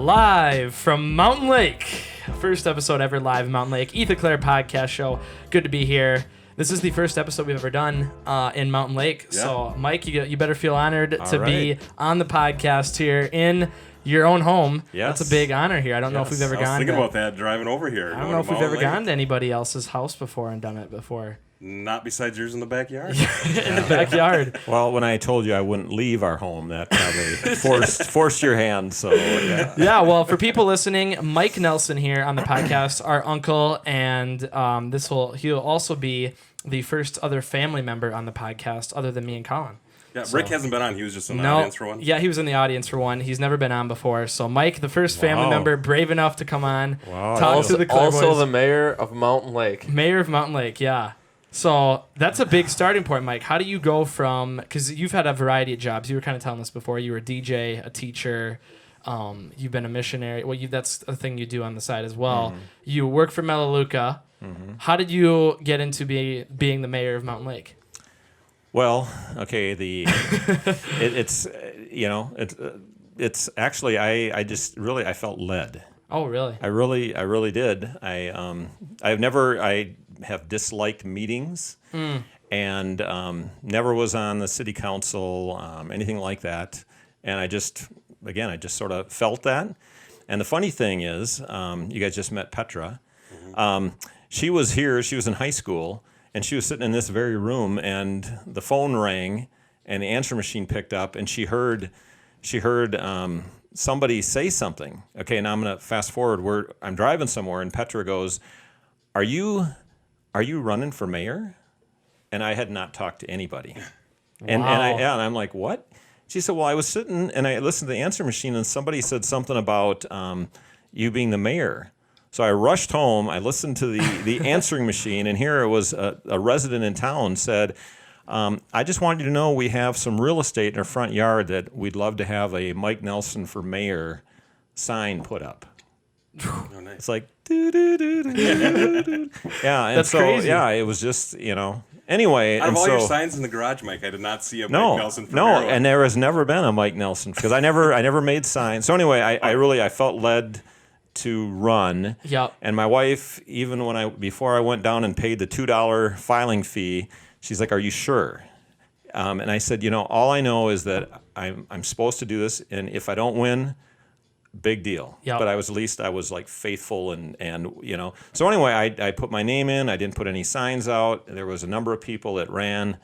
Live from Mountain Lake. First episode ever live in Mountain Lake. Clerc podcast show. Good to be here. This is the first episode we've ever done in Mountain Lake. Yeah. So, Mike, you better feel honored to be on the podcast here in your own home. Yes. That's a big honor here. I don't know if we've ever gone. I was thinking about that driving over here. I don't know if we've ever gone to anybody else's house before and done it before. Not besides yours in the backyard. In the backyard. Well, when I told you I wouldn't leave our home, that probably forced your hand. So yeah. Well, for people listening, Mike Nelson here on the podcast, our uncle, and he'll also be the first other family member on the podcast other than me and Colin. Yeah, Rick hasn't been on. He was just in the audience for one. Yeah, he was in the audience for one. He's never been on before. So Mike, the first family member, brave enough to come on, talk to the Clerc also boys. The mayor of Mountain Lake. Mayor of Mountain Lake, yeah. So that's a big starting point, Mike. How do you go from, because you've had a variety of jobs. You were kind of telling us before. You were a DJ, a teacher. You've been a missionary. Well, that's a thing you do on the side as well. Mm-hmm. You work for Melaleuca. Mm-hmm. How did you get into being the mayor of Mountain Lake? Well, okay, it's actually I felt led. Oh, really? I really did. I have disliked meetings and never was on the city council, anything like that. And I just sort of felt that. And the funny thing is, you guys just met Petra. Mm-hmm. She was here. She was in high school. And she was sitting in this very room, and the phone rang, and the answer machine picked up, and she heard somebody say something. Okay, now I'm gonna fast forward. I'm driving somewhere, and Petra goes, "Are you running for mayor?" And I had not talked to anybody. Wow. And I'm like, "What?" She said, "Well, I was sitting and I listened to the answer machine, and somebody said something about you being the mayor." So I rushed home. I listened to the answering machine, and here it was a resident in town said, I just wanted you to know we have some real estate in our front yard that we'd love to have a Mike Nelson for mayor sign put up. Oh, nice. It's like, do. Yeah, and that's so, crazy. Yeah, it was just, Anyway, out of all your signs in the garage, Mike, I did not see a Mike Nelson for mayor. No, and there has never been a Mike Nelson because I never made signs. So anyway, I felt led to run. Yep. And my wife, even before I went down and paid the $2 filing fee, she's like, "Are you sure?" And I said, all I know is that I'm supposed to do this, and if I don't win, big deal. Yep. But I was like faithful and So anyway, I put my name in. I didn't put any signs out. There was a number of people that ran,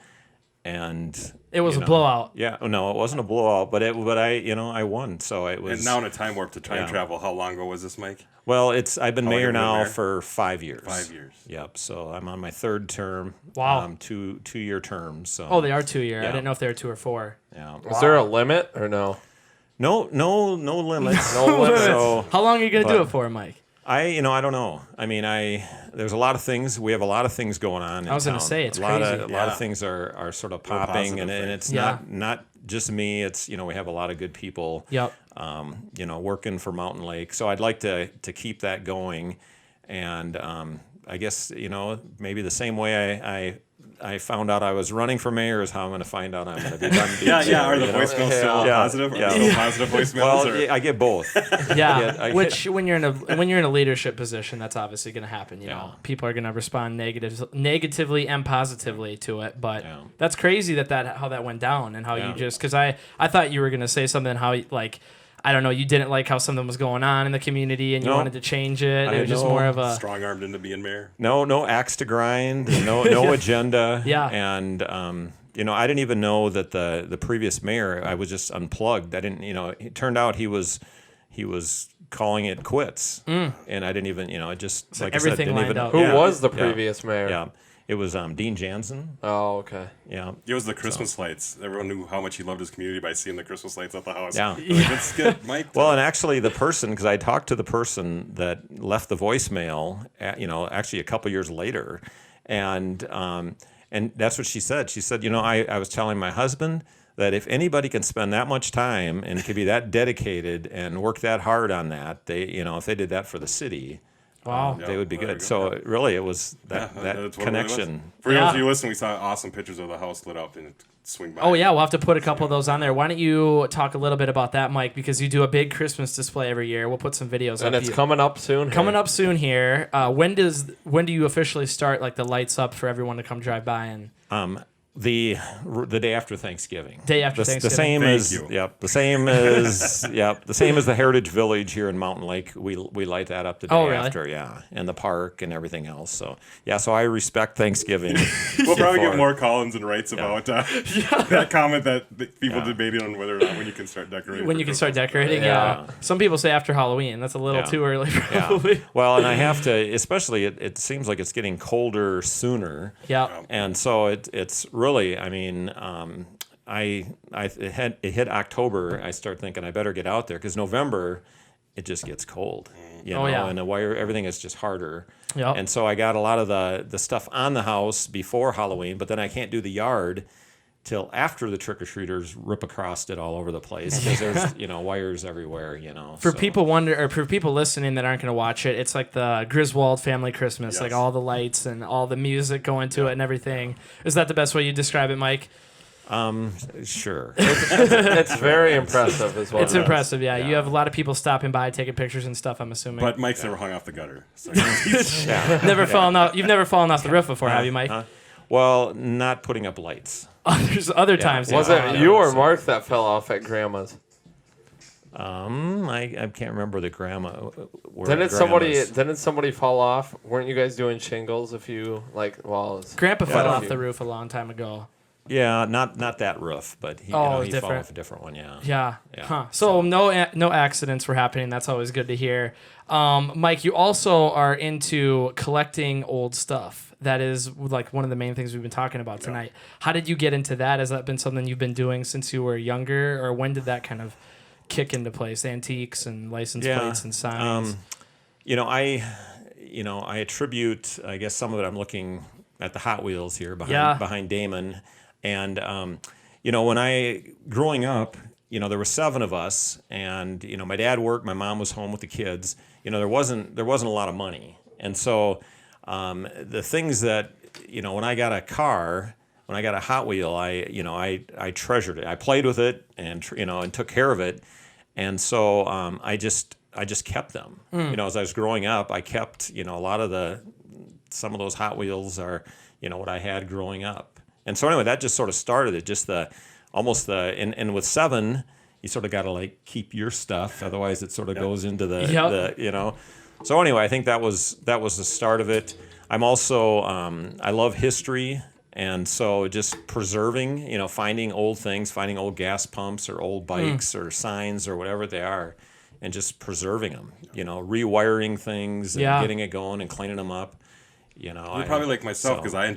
and it was a blowout. Yeah, no, it wasn't a blowout, but I won. So it was. And now in a time warp to time travel, how long ago was this, Mike? Well, I've been mayor now for 5 years. 5 years. Yep. So I'm on my third term. Wow. 2-year terms. So. Oh, they are 2 year. Yeah. I didn't know if they were 2 or 4. Yeah. Wow. Is there a limit or no? No limits. No limits. So, how long are you gonna do it for, Mike? I don't know. I mean, there's a lot of things. We have a lot of things going on in I was town. going to say, it's a crazy. A lot of things are sort of popping, and it's not just me. It's, we have a lot of good people, yep. Working for Mountain Lake. So I'd like to keep that going. And I guess, maybe the same way I found out I was running for mayor is how I'm going to find out I'm going to be done. Are the voicemails still positive? Yeah. Still positive voicemails? Well, I get both. Yeah, when you're in a leadership position, that's obviously going to happen. You know, people are going to respond negatively and positively to it. But that's crazy how that went down and how you just, because I thought you were going to say something how I don't know, you didn't like how something was going on in the community and you wanted to change it. It was just more of a... Strong-armed into being mayor? No axe to grind, no agenda. Yeah. And, I didn't even know that the previous mayor, I was just unplugged. I didn't, it turned out he was calling it quits. And I didn't even, it just, so like I said, didn't even... Who was the previous mayor? Yeah. It was Dean Jansen. Oh, okay. Yeah. It was the Christmas lights. Everyone knew how much he loved his community by seeing the Christmas lights at the house. Yeah. That's good, Mike. Well, and actually the person, because I talked to the person that left the voicemail, actually a couple years later, and that's what she said. She said, I was telling my husband that if anybody can spend that much time and can be that dedicated and work that hard on that, if they did that for the city, Wow. They would be good. So really, it was that that's what it connection. was. For those of you listening, we saw awesome pictures of the house lit up and swing by. Oh yeah, we'll have to put a couple of those on there. Why don't you talk a little bit about that, Mike? Because you do a big Christmas display every year. We'll put some videos up. And it's coming up soon. Coming up soon here. When do you officially start like the lights up for everyone to come drive by and? The day after Thanksgiving. Day after Thanksgiving. The same as the Heritage Village here in Mountain Lake. We light that up the day after, and the park and everything else. So so I respect Thanksgiving. We'll probably get more Collins and writes about that comment that people debating on whether or not when you can start decorating. When you can start decorating, Some people say after Halloween. That's a little too early, probably. Well, and I have to, especially it seems like it's getting colder sooner. Yeah. And so it's really, I mean, it hit October. I start thinking I better get out there because November, it just gets cold, and the wire, everything is just harder. Yep. And so I got a lot of the stuff on the house before Halloween, but then I can't do the yard till after the trick-or-treaters rip across it all over the place because there's wires everywhere. For people for people listening that aren't going to watch it, it's like the Griswold family Christmas, like all the lights and all the music going to it and everything. Is that the best way you describe it, Mike? Sure. It's very impressive as well. It's impressive, yeah. You have a lot of people stopping by, taking pictures and stuff, I'm assuming. But Mike's never hung off the gutter. So fallen off. You've never fallen off the roof before, have you, Mike? Well, not putting up lights. There's other times. Was it you or Mark that fell off at Grandma's? I can't remember the grandma. Didn't somebody fall off? Weren't you guys doing shingles? If you Grandpa fell off the roof a long time ago. Yeah, not that roof, but he fell off a different one. Yeah. Huh. So no accidents were happening. That's always good to hear. Mike, you also are into collecting old stuff. That is like one of the main things we've been talking about tonight. How did you get into that? Has that been something you've been doing since you were younger, or when did that kind of kick into place? Antiques and license plates and signs. I attribute, I guess, some of it. I'm looking at the Hot Wheels here behind Damon, and when growing up, there were 7 of us, and my dad worked, my mom was home with the kids. There wasn't a lot of money, and so. The things that, when I got a car, when I got a Hot Wheel, I treasured it. I played with it and took care of it. And so I just kept them. As I was growing up, I kept, a lot of some of those Hot Wheels are, what I had growing up. And so anyway, that just sort of started it, just and with 7, you sort of got to keep your stuff. Otherwise it sort of goes into the. So anyway, I think that was the start of it. I'm also I love history, and so just preserving, finding old things, finding old gas pumps or old bikes or signs or whatever they are, and just preserving them. Rewiring things and getting it going and cleaning them up. You're probably like myself because I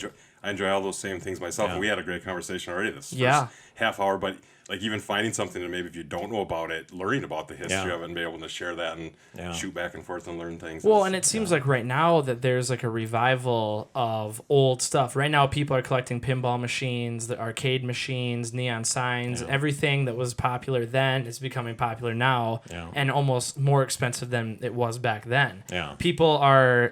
enjoy all those same things myself, and we had a great conversation already this first half hour, but. Even finding something, and maybe if you don't know about it, learning about the history of it and be able to share that and shoot back and forth and learn things. Well, and it seems like right now that there's like a revival of old stuff. Right now, people are collecting pinball machines, the arcade machines, neon signs, everything that was popular then is becoming popular now, and almost more expensive than it was back then. Yeah. People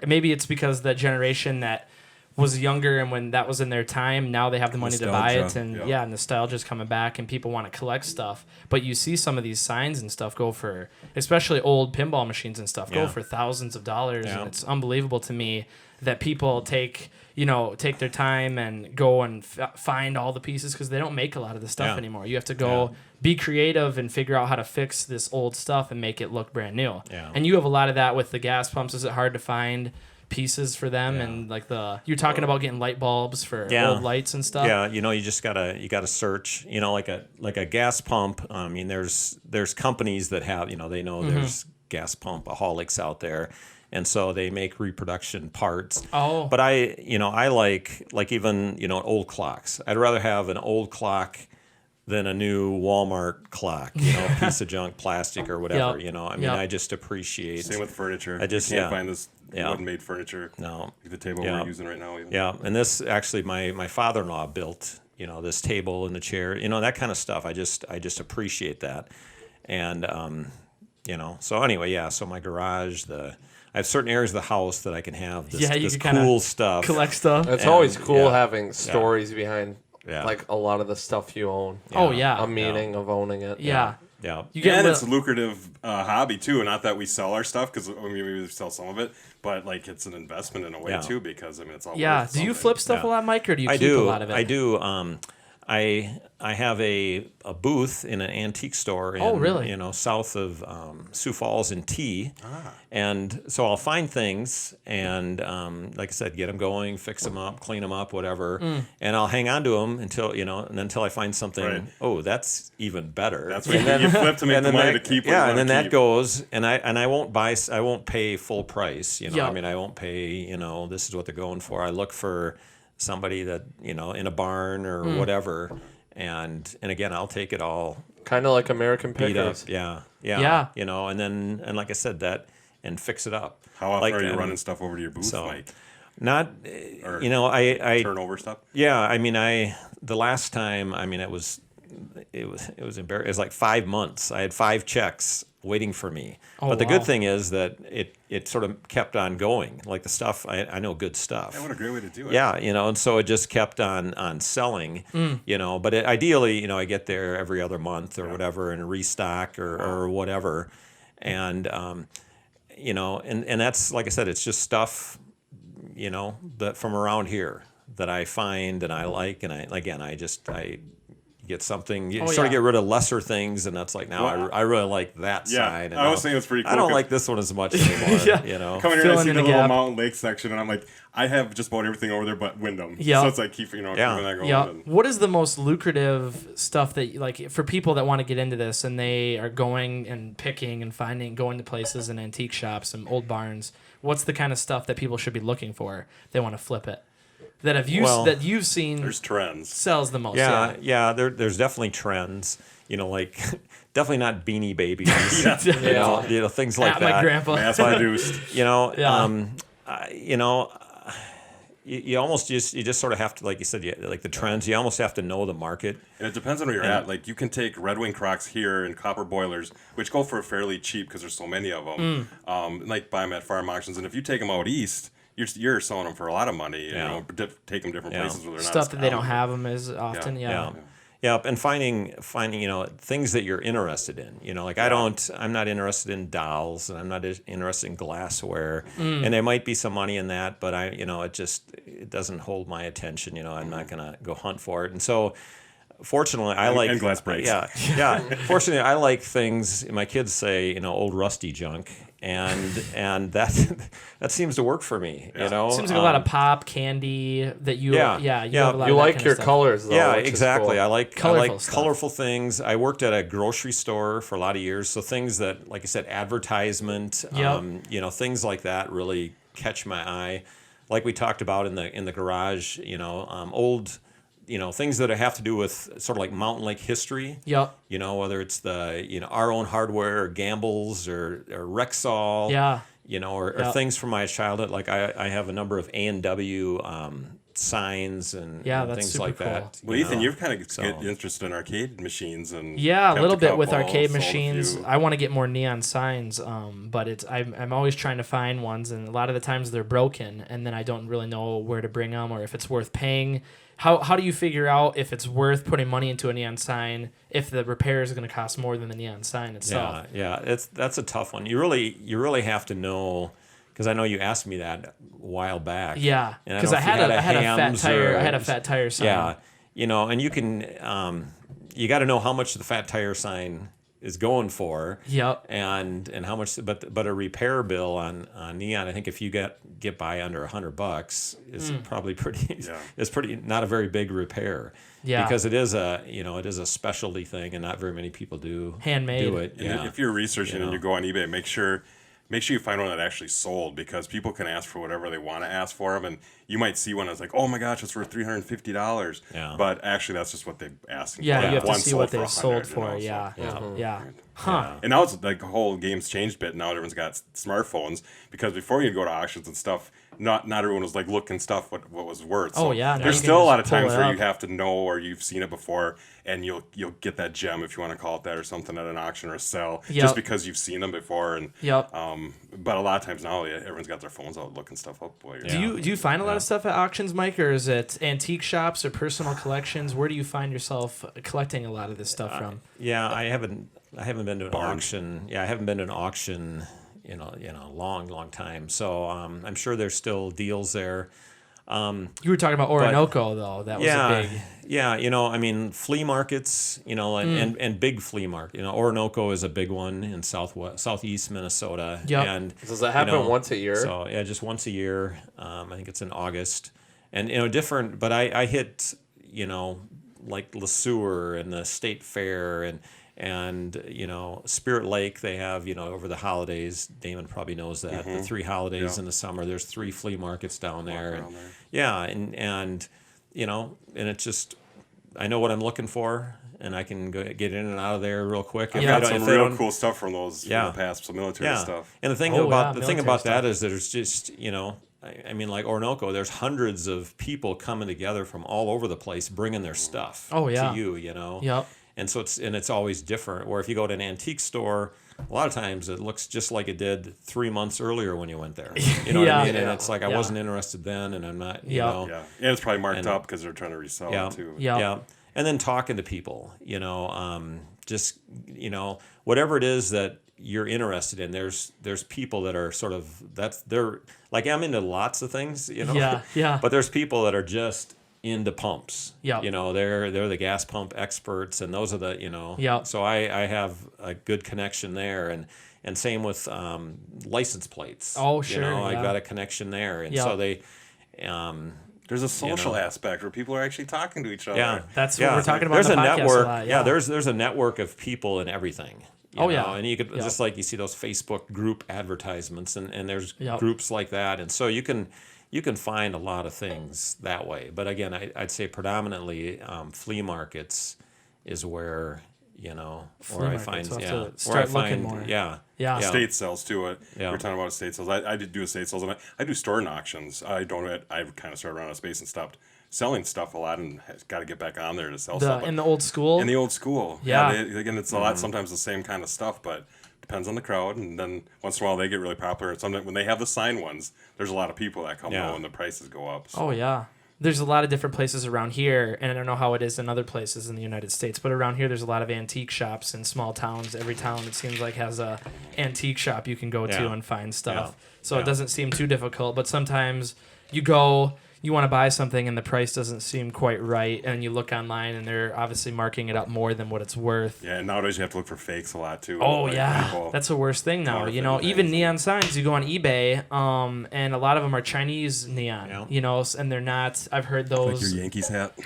maybe it's because the generation that was younger and when that was in their time, now they have the money to buy it, and nostalgia's coming back and people want to collect stuff. But you see some of these signs and stuff go for, especially old pinball machines and stuff, go for thousands of dollars, and it's unbelievable to me that people take their time and go and find all the pieces because they don't make a lot of the stuff anymore. You have to go be creative and figure out how to fix this old stuff and make it look brand new. And you have a lot of that with the gas pumps. Is it hard to find pieces for them and you're talking about getting light bulbs for old lights and stuff? You just gotta search, like a gas pump. I mean, there's companies that have, they know there's gas pump aholics out there, and so they make reproduction parts. But I like even old clocks. I'd rather have an old clock than a new Walmart clock, piece of junk plastic or whatever. I just appreciate. Same with furniture. I just can't find this wood-made furniture. No, like the table we're using right now. Even. Yeah, and this actually, my father-in-law built, this table and the chair, that kind of stuff. I just appreciate that, and so anyway, so my garage, I have certain areas of the house that I can have this, you this can cool stuff. collect stuff. It's always cool having Yeah. stories behind Yeah. like a lot of the stuff you own. Oh yeah. A meaning of owning it. Yeah. Yeah. You get And a it's a lucrative hobby too. Not that we sell our stuff, because maybe we sell some of it, but like it's an investment in a way too, because I mean it's all. Yeah. worth Do you something. flip stuff a lot, Mike, or do you I keep do. a lot of it? I do. I have a booth in an antique store in really? south of Sioux Falls in T, and so I'll find things and like I said, get them going, fix them up, clean them up, whatever, and I'll hang on to them until I find something. Right. Oh, that's even better. That's what you flip to make the money to keep. Yeah, and then that goes, and I won't pay full price. I mean, I won't pay. This is what they're going for. I look for somebody that in a barn or whatever, and again, I'll take it all Kind of like American beat up. Pickers. Yeah. And like I said, that and fix it up. How often are you running stuff over to your booth, Mike? Not, Or I turnover stuff. Yeah, I mean, the last time, I mean, it was embarrassing. It was like 5 months. I had 5 checks waiting for me. Oh, but the wow. good thing is that it sort of kept on going. Like the stuff, I know good stuff. Yeah, what a great way to do it. Yeah, and so it just kept on selling, but ideally, I get there every other month or whatever and restock or whatever. And, and that's, like I said, it's just stuff, that from around here that I find and I like. And I get something, you sort of get rid of lesser things. And that's like, now I really like that side. And I was saying it's pretty cool. I don't like this one as much anymore, Coming here and I Filling see in the a little gap. mountain lake section, and I'm like, I have just about everything over there but Wyndham. Yeah. So it's like keeping that going. Yeah. And What is the most lucrative stuff that, like, for people that want to get into this and they are going and picking and going to places and antique shops and old barns? What's the kind of stuff that people should be looking for? They want to flip it. That you've seen there's trends. sells the most. Yeah. There's definitely trends. Like definitely not Beanie Babies. Things like At that. my grandpa. Mass produced. You almost just sort of have to, like you said, like the trends. You almost have to know the market. And it depends on where you're at. Like you can take Red Wing Crocs here and copper boilers, which go for fairly cheap because there's so many of them. Like buy them at farm auctions, and if you take them out east, you're selling them for a lot of money. Take them different places where they're not Stuff that they don't have them as often. Yeah, and finding things that you're interested in. Like I'm not interested in dolls, and I'm not interested in glassware, and there might be some money in that, but it doesn't hold my attention. I'm not gonna go hunt for it, and so. Fortunately, I like and glass breaks. Yeah. Fortunately, I like things. My kids say, old rusty junk, and that seems to work for me. Seems like a lot of pop candy that you. You have a lot You of like that your kind of colors, though. Yeah, which is exactly. cool. I like stuff. colorful things. I worked at a grocery store for a lot of years, so things that, like I said, advertisement, things like that really catch my eye. Like we talked about in the garage, old. Things that have to do with sort of like mountain lake history. Yep. Whether it's the, our own hardware or Gamble's or Rexall. Yeah. Or things from my childhood. Like I have a number of A&W signs and that's things super like cool. that. Well, Ethan, you've kind of get interested in arcade machines and a little bit with couple, arcade sold a machines. few. I want to get more neon signs, but I'm always trying to find ones, and a lot of the times they're broken, and then I don't really know where to bring them or if it's worth paying. How do you figure out if it's worth putting money into a neon sign if the repair is going to cost more than the neon sign itself? Yeah, that's a tough one. You really have to know, because I know you asked me that a while back. Yeah, because I had a fat tire. I had a fat tire sign. Yeah, and you can you got to know how much the fat tire sign is going for. Yep. And how much, but a repair bill on neon, I think if you get by under $100 is probably pretty. It's pretty not a very big repair. Yeah. Because it is a specialty thing, and not very many people do handmade. Do it. And if you're researching and you go on eBay, make sure you find one that actually sold, because people can ask for whatever they want to ask for them, and you might see one that's like, oh my gosh, it's worth $350. Yeah. But actually, that's just what they asking Yeah, for. you have to One see what for they've sold 100, for. you know, so- Yeah. Huh. And now it's like the whole game's changed a bit. Now everyone's got smartphones because before you'd go to auctions and stuff, not everyone was like looking stuff what was worth. So Oh, yeah, now there's you can still a lot of just pull times it where up. you have to know or you've seen it before, and you'll get that gem if you want to call it that or something at an auction or a sale, Yep. just because you've seen them before. And Yep. but a lot of times now everyone's got their phones out looking stuff up. While you're Do you find a lot of stuff at auctions, Mike, or is it antique shops or personal collections? Where do you find yourself collecting a lot of this stuff from? Yeah, I haven't been to an auction. Yeah, I haven't been to an auction in a long time. So I'm sure there's still deals there. You were talking about Orinoco, though. That was a big. Yeah, I mean, flea markets, and big flea market. Orinoco is a big one in southeast Minnesota. Yep. And Does that happen once a year? So yeah, just once a year. I think it's in August, and different. But I hit like Le Sueur and the State Fair and Spirit Lake. They have over the holidays. Damon probably knows that the 3 holidays in the summer. There's 3 flea markets down there, and and it's just I know what I'm looking for, and I can get in and out of there real quick. I've got some real cool stuff from those from the past, some military stuff. And the thing about that is there's just I mean, like Orinoco, there's hundreds of people coming together from all over the place, bringing their stuff to you. Yep. And so it's always different. Where if you go to an antique store, a lot of times it looks just like it did 3 months earlier when you went there. You know what I mean? And it's like I wasn't interested then, and I'm not. Yeah. Yeah, and it's probably marked up because they're trying to resell it too. Yeah. And then talking to people, just whatever it is that you're interested in. There's people that are sort of they're like I'm into lots of things, Yeah. But there's people that are just into pumps. Yeah. They're the gas pump experts, and those are the Yeah. So I have a good connection there, and same with license plates. Oh, sure. I've got a connection there, and so they. There's a social aspect where people are actually talking to each other. Yeah, that's what we're talking about. There's in the a podcast network. a lot, there's a network of people and everything. And you could just like you see those Facebook group advertisements, and there's groups like that, and so you can find a lot of things that way. But again, I'd say predominantly flea markets is where where I find more. Estate sales too. We're talking about estate sales. I did do estate sales, and I do store and auctions. I kind of started around a space and stopped selling stuff a lot, and got to get back on there to sell stuff. In the old school? In the old school. Yeah. Again, it's a lot, sometimes the same kind of stuff, but depends on the crowd. And then once in a while they get really popular. And sometimes when they have the signed ones, there's a lot of people that come and the prices go up. So. Oh, yeah. There's a lot of different places around here, and I don't know how it is in other places in the United States, but around here there's a lot of antique shops in small towns. Every town, it seems like, has a antique shop you can go to and find stuff. So it doesn't seem too difficult, but sometimes you go, you want to buy something and the price doesn't seem quite right, and you look online and they're obviously marking it up more than what it's worth. Yeah, and nowadays you have to look for fakes a lot too. Oh, that's the worst thing now. Even neon signs, you go on eBay, and a lot of them are Chinese neon, and they're not, I've heard those. Like your Yankees hat?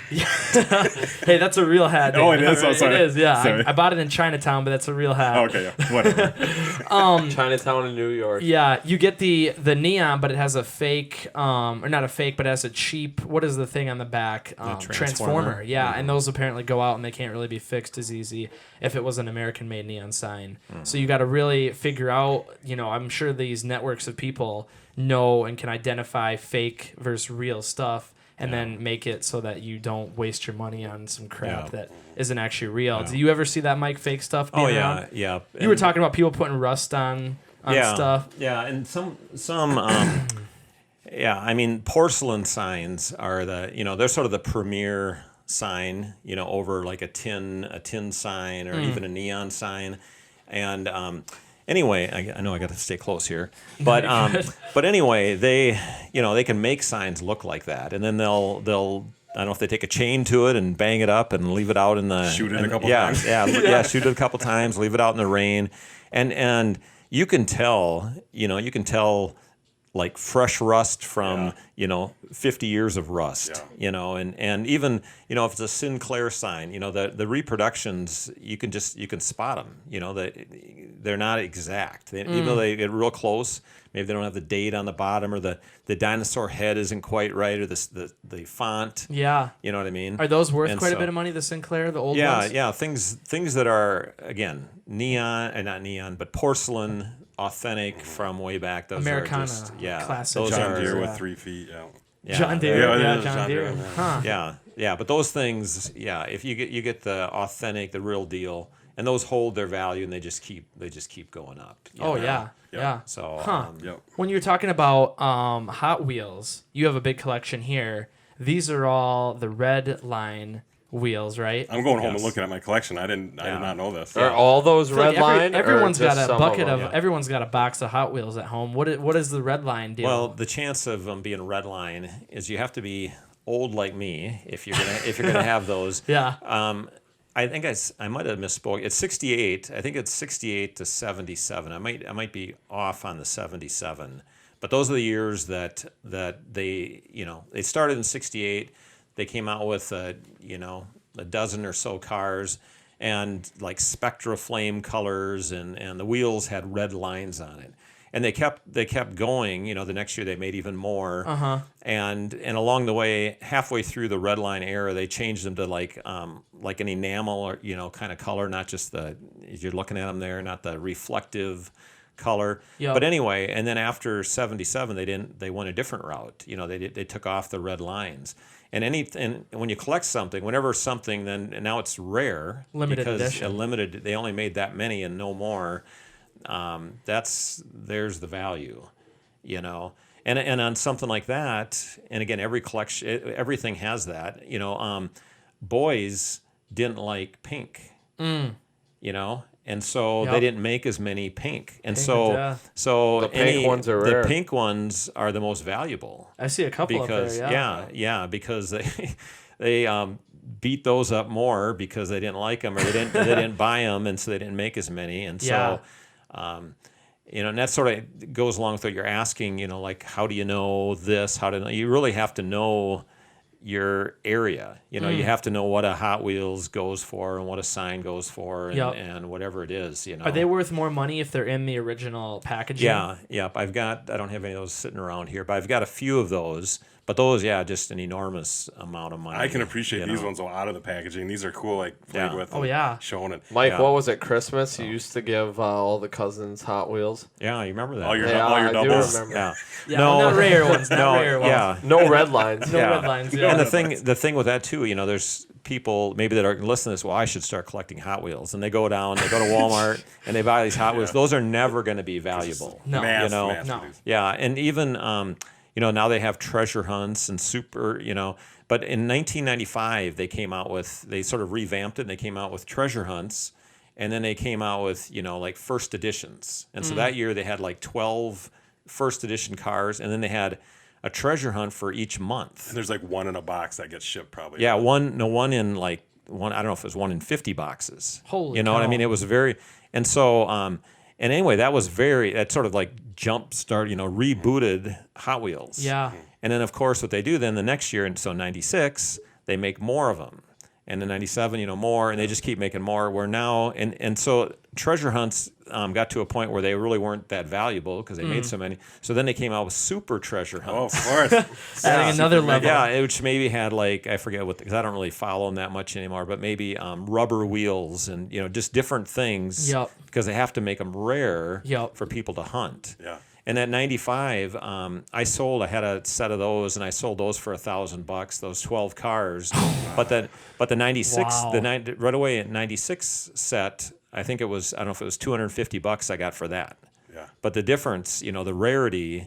Hey, that's a real hat. Oh, it is? Oh, sorry. It is, yeah. Sorry. I bought it in Chinatown, but that's a real hat. Oh, okay, yeah, whatever. Chinatown in New York. Yeah, you get the neon, but it has a fake, or not a fake, but it has a cheap, what is the thing on the back? Transformer. Yeah, and those apparently go out and they can't really be fixed as easy if it was an American-made neon sign. So you got to really figure out, I'm sure these networks of people know and can identify fake versus real stuff, and then make it so that you don't waste your money on some crap that isn't actually real. Do you ever see that, Mike, fake stuff being around? Yeah. You were talking about people putting rust on stuff. Yeah, and some yeah, I mean, porcelain signs are they're sort of the premier sign, over like a tin sign or even a neon sign. And anyway, I know I got to stay close here, but anyway, they can make signs look like that, and then they'll I don't know if they take a chain to it and bang it up and leave it out in the shoot it a couple times. Shoot it a couple times, leave it out in the rain, and you can tell like fresh rust from 50 years of rust, and even if it's a Sinclair sign, the reproductions you can spot them, they're not exact. Even though they get real close, maybe they don't have the date on the bottom, or the dinosaur head isn't quite right, or the font. Yeah, you know what I mean. Are those worth quite a bit of money? The Sinclair, the old ones. Yeah, things that are again neon and not neon, but porcelain. Authentic from way back. Those Americana, are just classic. Those John are Deere with 3 feet. Yeah. John Deere, John Deere. Huh. Yeah. But those things, if you get the authentic, the real deal, and those hold their value, and they just keep going up. Yeah. So, when you're talking about Hot Wheels, you have a big collection here. These are all the red line wheels, right? I'm going home and looking at my collection. I did not know this. Are all those red line? Everyone's got a bucket of. Everyone's got a box of Hot Wheels at home. What is the red line deal? Well, the chance of them being red line is you have to be old like me if you're gonna have those. Yeah. I think I might have misspoke. It's 68. I think it's 68 to 77. I might be off on the 77. But those are the years that they they started in 68. They came out with a dozen or so cars, and like Spectra flame colors, and the wheels had red lines on it. And they kept going. The next year they made even more. And along the way, halfway through the red line era, they changed them to like an enamel or kind of color, not just as you're looking at them there, not the reflective color. Yep. But anyway, and then after 77, they went a different route. They took off the red lines. And when you collect something, whenever something, then now it's rare. Limited because edition. They only made that many and no more. There's the value, And on something like that, and again, every collection, everything has that. Boys didn't like pink. And so they didn't make as many pink. And so the pink ones are rare. The pink ones are the most valuable. I see a couple because, up there, yeah, because they beat those up more because they didn't like them, or they didn't buy them, and so they didn't make as many. And so, and that sort of goes along with what you're asking. Like, how do you know this? You really have to know your area. You have to know what a Hot Wheels goes for and what a sign goes for, and whatever it is. Are they worth more money if they're in the original packaging? Yeah. I don't have any of those sitting around here, but I've got a few of those. But those, just an enormous amount of money. I can appreciate these ones out of the packaging. These are cool, like played with. Showing it. Mike, what was it? Christmas? You used to give all the cousins Hot Wheels. Yeah, you remember that? All your doubles. Do remember. No, not rare ones. Not rare ones. Yeah, no red lines. No red lines. Yeah. And the thing with that too, there's people maybe that are listening to this. Well, I should start collecting Hot Wheels, and they go to Walmart and they buy these Hot Wheels. Those are never going to be valuable. No, no. Yeah, and even now they have treasure hunts and super, but in 1995 they sort of revamped it, and they came out with treasure hunts, and then they came out with, like first editions. And so that year they had like 12 first edition cars, and then they had a treasure hunt for each month. And there's like one in a box that gets shipped probably. Yeah, one in I don't know if it was one in 50 boxes. Holy cow. What I mean? It was very, and so, and anyway, that sort of like rebooted Hot Wheels. Yeah. And then, of course, what they do then the next year, and so 96, they make more of them. And in 97, more, and they just keep making more. We're now, and so treasure hunts got to a point where they really weren't that valuable because they made so many. So then they came out with super treasure hunts. Oh, of course. Adding another level. Yeah, which maybe had I forget because I don't really follow them that much anymore, but maybe rubber wheels and, just different things. Yep. Because they have to make them rare for people to hunt. Yeah. And at 95, I had a set of those, and I sold those for $1,000, those 12 cars. But the 96, right away at 96 set, I think it was, I don't know if it was $250 I got for that. Yeah. But the difference, the rarity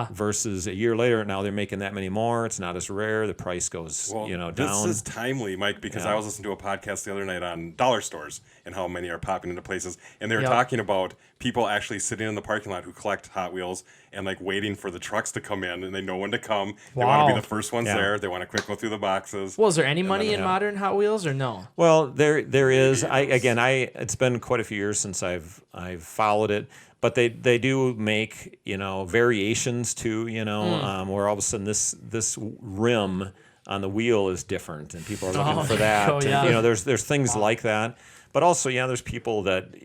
versus a year later, now they're making that many more. It's not as rare. The price goes, down. This is timely, Mike, because I was listening to a podcast the other night on dollar stores and how many are popping into places. And they were talking about people actually sitting in the parking lot who collect Hot Wheels and waiting for the trucks to come in, and they know when to come. They want to be the first ones there. They want to quick go through the boxes. Well, is there any money in modern Hot Wheels or no? Well, there is. It's been quite a few years since I've followed it. but they do make, variations too, where all of a sudden this rim on the wheel is different, and people are looking for that. Oh, yeah. And, there's things like that. But also, there's people that,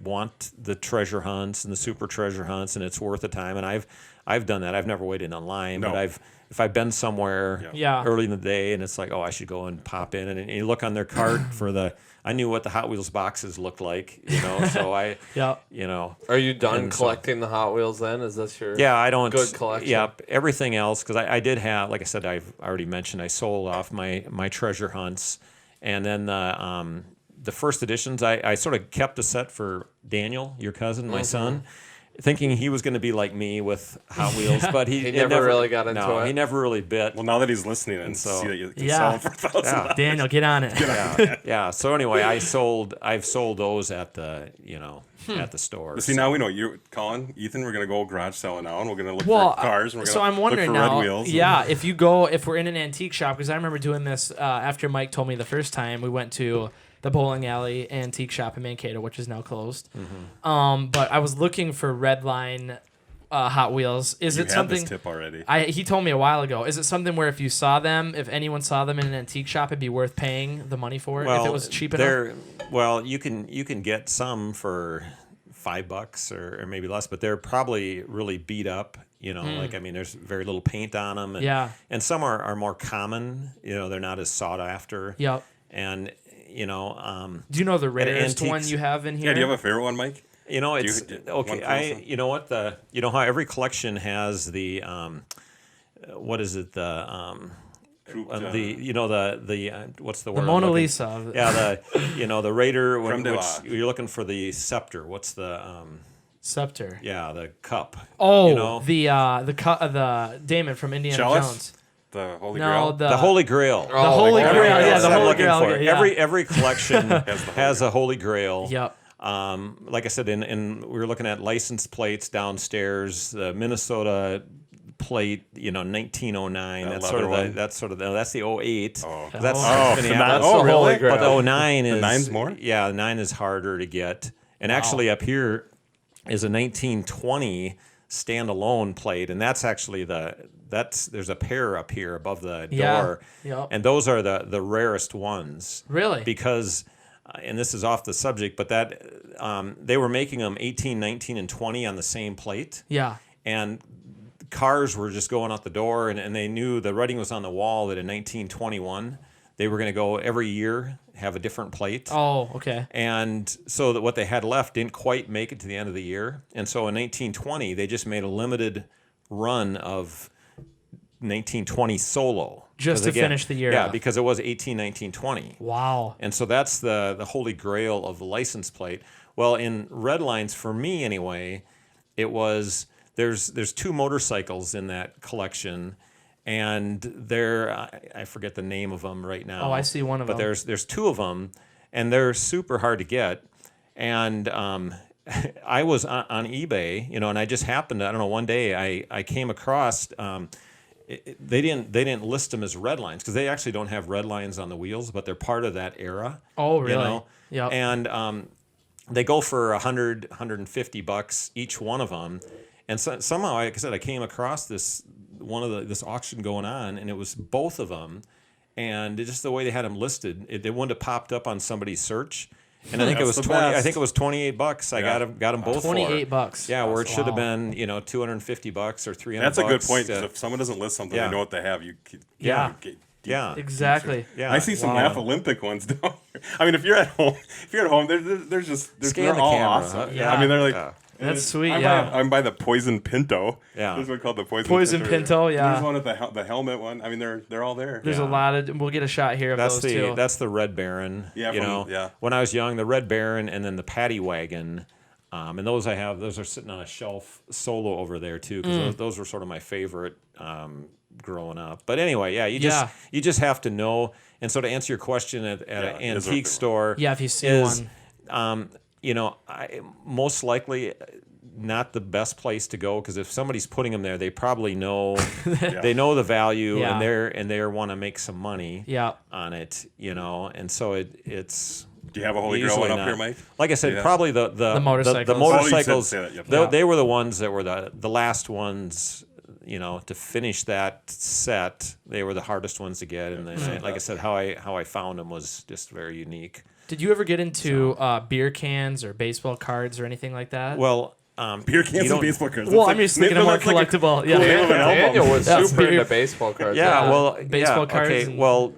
want the treasure hunts and the super treasure hunts, and it's worth the time. And I've done that. I've never waited in line, but if I've been somewhere early in the day and it's like, I should go and pop in, and you look on their cart for I knew what the Hot Wheels boxes looked like, so I, Are you done collecting the Hot Wheels then? Is this your I don't good collection? Yeah, everything else, because I did have, like I said, I've already mentioned, I sold off my treasure hunts, and then the first editions, I sort of kept a set for Daniel, your cousin, my son, thinking he was going to be like me with Hot Wheels, but he never really got into it. He never really bit. Well, now that he's listening and see that you can sell them for $1,000. Daniel, get on it. Yeah. So anyway, I've sold those at the at the store. But see, now we know you, Colin, Ethan. We're gonna go garage selling now, and we're gonna look for cars. And we're gonna I'm wondering look for now. red wheels. Yeah, if we're in an antique shop, because I remember doing this after Mike told me the first time we went to the bowling alley antique shop in Mankato, which is now closed. But I was looking for Redline Hot Wheels. Is it something? This tip already. He told me a while ago. Is it something where if anyone saw them in an antique shop, it'd be worth paying the money for it if it was cheap enough? Well, you can get some for $5 or maybe less, but they're probably really beat up. There's very little paint on them. And some are more common. They're not as sought after. Yep. And do you know the rarest one you have in here? Yeah, do you have a favorite one, Mike? It's okay. How every collection has the what is it, the what's the word? The Mona Lisa. Yeah, the Raider, which you're looking for the scepter. What's the scepter? Yeah, the cup. Oh, the Damon from Indiana Jones. The Holy Grail? The Holy Grail. The Holy Grail. Yeah, the Holy Grail. Yeah. Every collection has a Holy Grail. Yep. Like I said, we were looking at license plates downstairs. The Minnesota plate, 1909. That's the 08. Oh. That's the Holy Grail. But the 09 is... The 9's more? Yeah, the 9 is harder to get. And actually up here is a 1920 standalone plate, and that's actually there's a pair up here above the door. Yep. And those are the rarest ones. Really? Because, and this is off the subject, but that they were making them 18, 19, and 20 on the same plate. Yeah. And cars were just going out the door, and they knew the writing was on the wall that in 1921 they were going to go every year, have a different plate. Oh, okay. And so that what they had left didn't quite make it to the end of the year. And so in 1920, they just made a limited run of 1920 solo. Just to finish the year. Yeah, because it was 18, 19, 20. Wow. And so that's the holy grail of the license plate. Well, in Redlines, for me anyway, it was, there's two motorcycles in that collection, and I forget the name of them right now. Oh, I see one of them. But there's two of them, and they're super hard to get. And I was on eBay, and I just happened to, I don't know, one day I came across, they didn't list them as red lines because they actually don't have red lines on the wheels, but they're part of that era. Oh, really? Yeah. And they go for $100, $150 each one of them. And so, somehow, like I said, I came across this auction going on, and it was both of them, and just the way they had them listed, they wouldn't have popped up on somebody's search. And I think it was $28. I got them both $28. Yeah, where it should have been, $250 or $300. That's a good point. If someone doesn't list something, they know what they have. Yeah, exactly. Yeah, I see some half Olympic ones down here. I mean, if you're at home, they're all camera, awesome. Huh? Yeah. I mean, they're like. That's sweet, I'm by the Poison Pinto. Yeah. There's one called the Poison Pinto, yeah. There's one with the helmet one. I mean, they're all there. There's a lot of... We'll get a shot here of those two. That's the Red Baron. Yeah. When I was young, the Red Baron and then the Paddy Wagon. And those those are sitting on a shelf solo over there, too, because those were sort of my favorite growing up. But anyway, you just have to know. And so to answer your question at an antique store... Yeah, if you see one... most likely not the best place to go, because if somebody's putting them there, they probably know they know the value and they want to make some money on it, and so it's Do you have a Holy Grail one up here, Mike? Like I said, probably the motorcycles. The motorcycles. Yep. They were the ones that were the last ones. To finish that set, they were the hardest ones to get. And then, like I said, how I found them was just very unique. Did you ever get into beer cans or baseball cards or anything like that? Well, beer cans and baseball cards. Well, I'm just thinking of more collectible. Daniel was super into baseball cards. Yeah, well, baseball cards. Okay, well,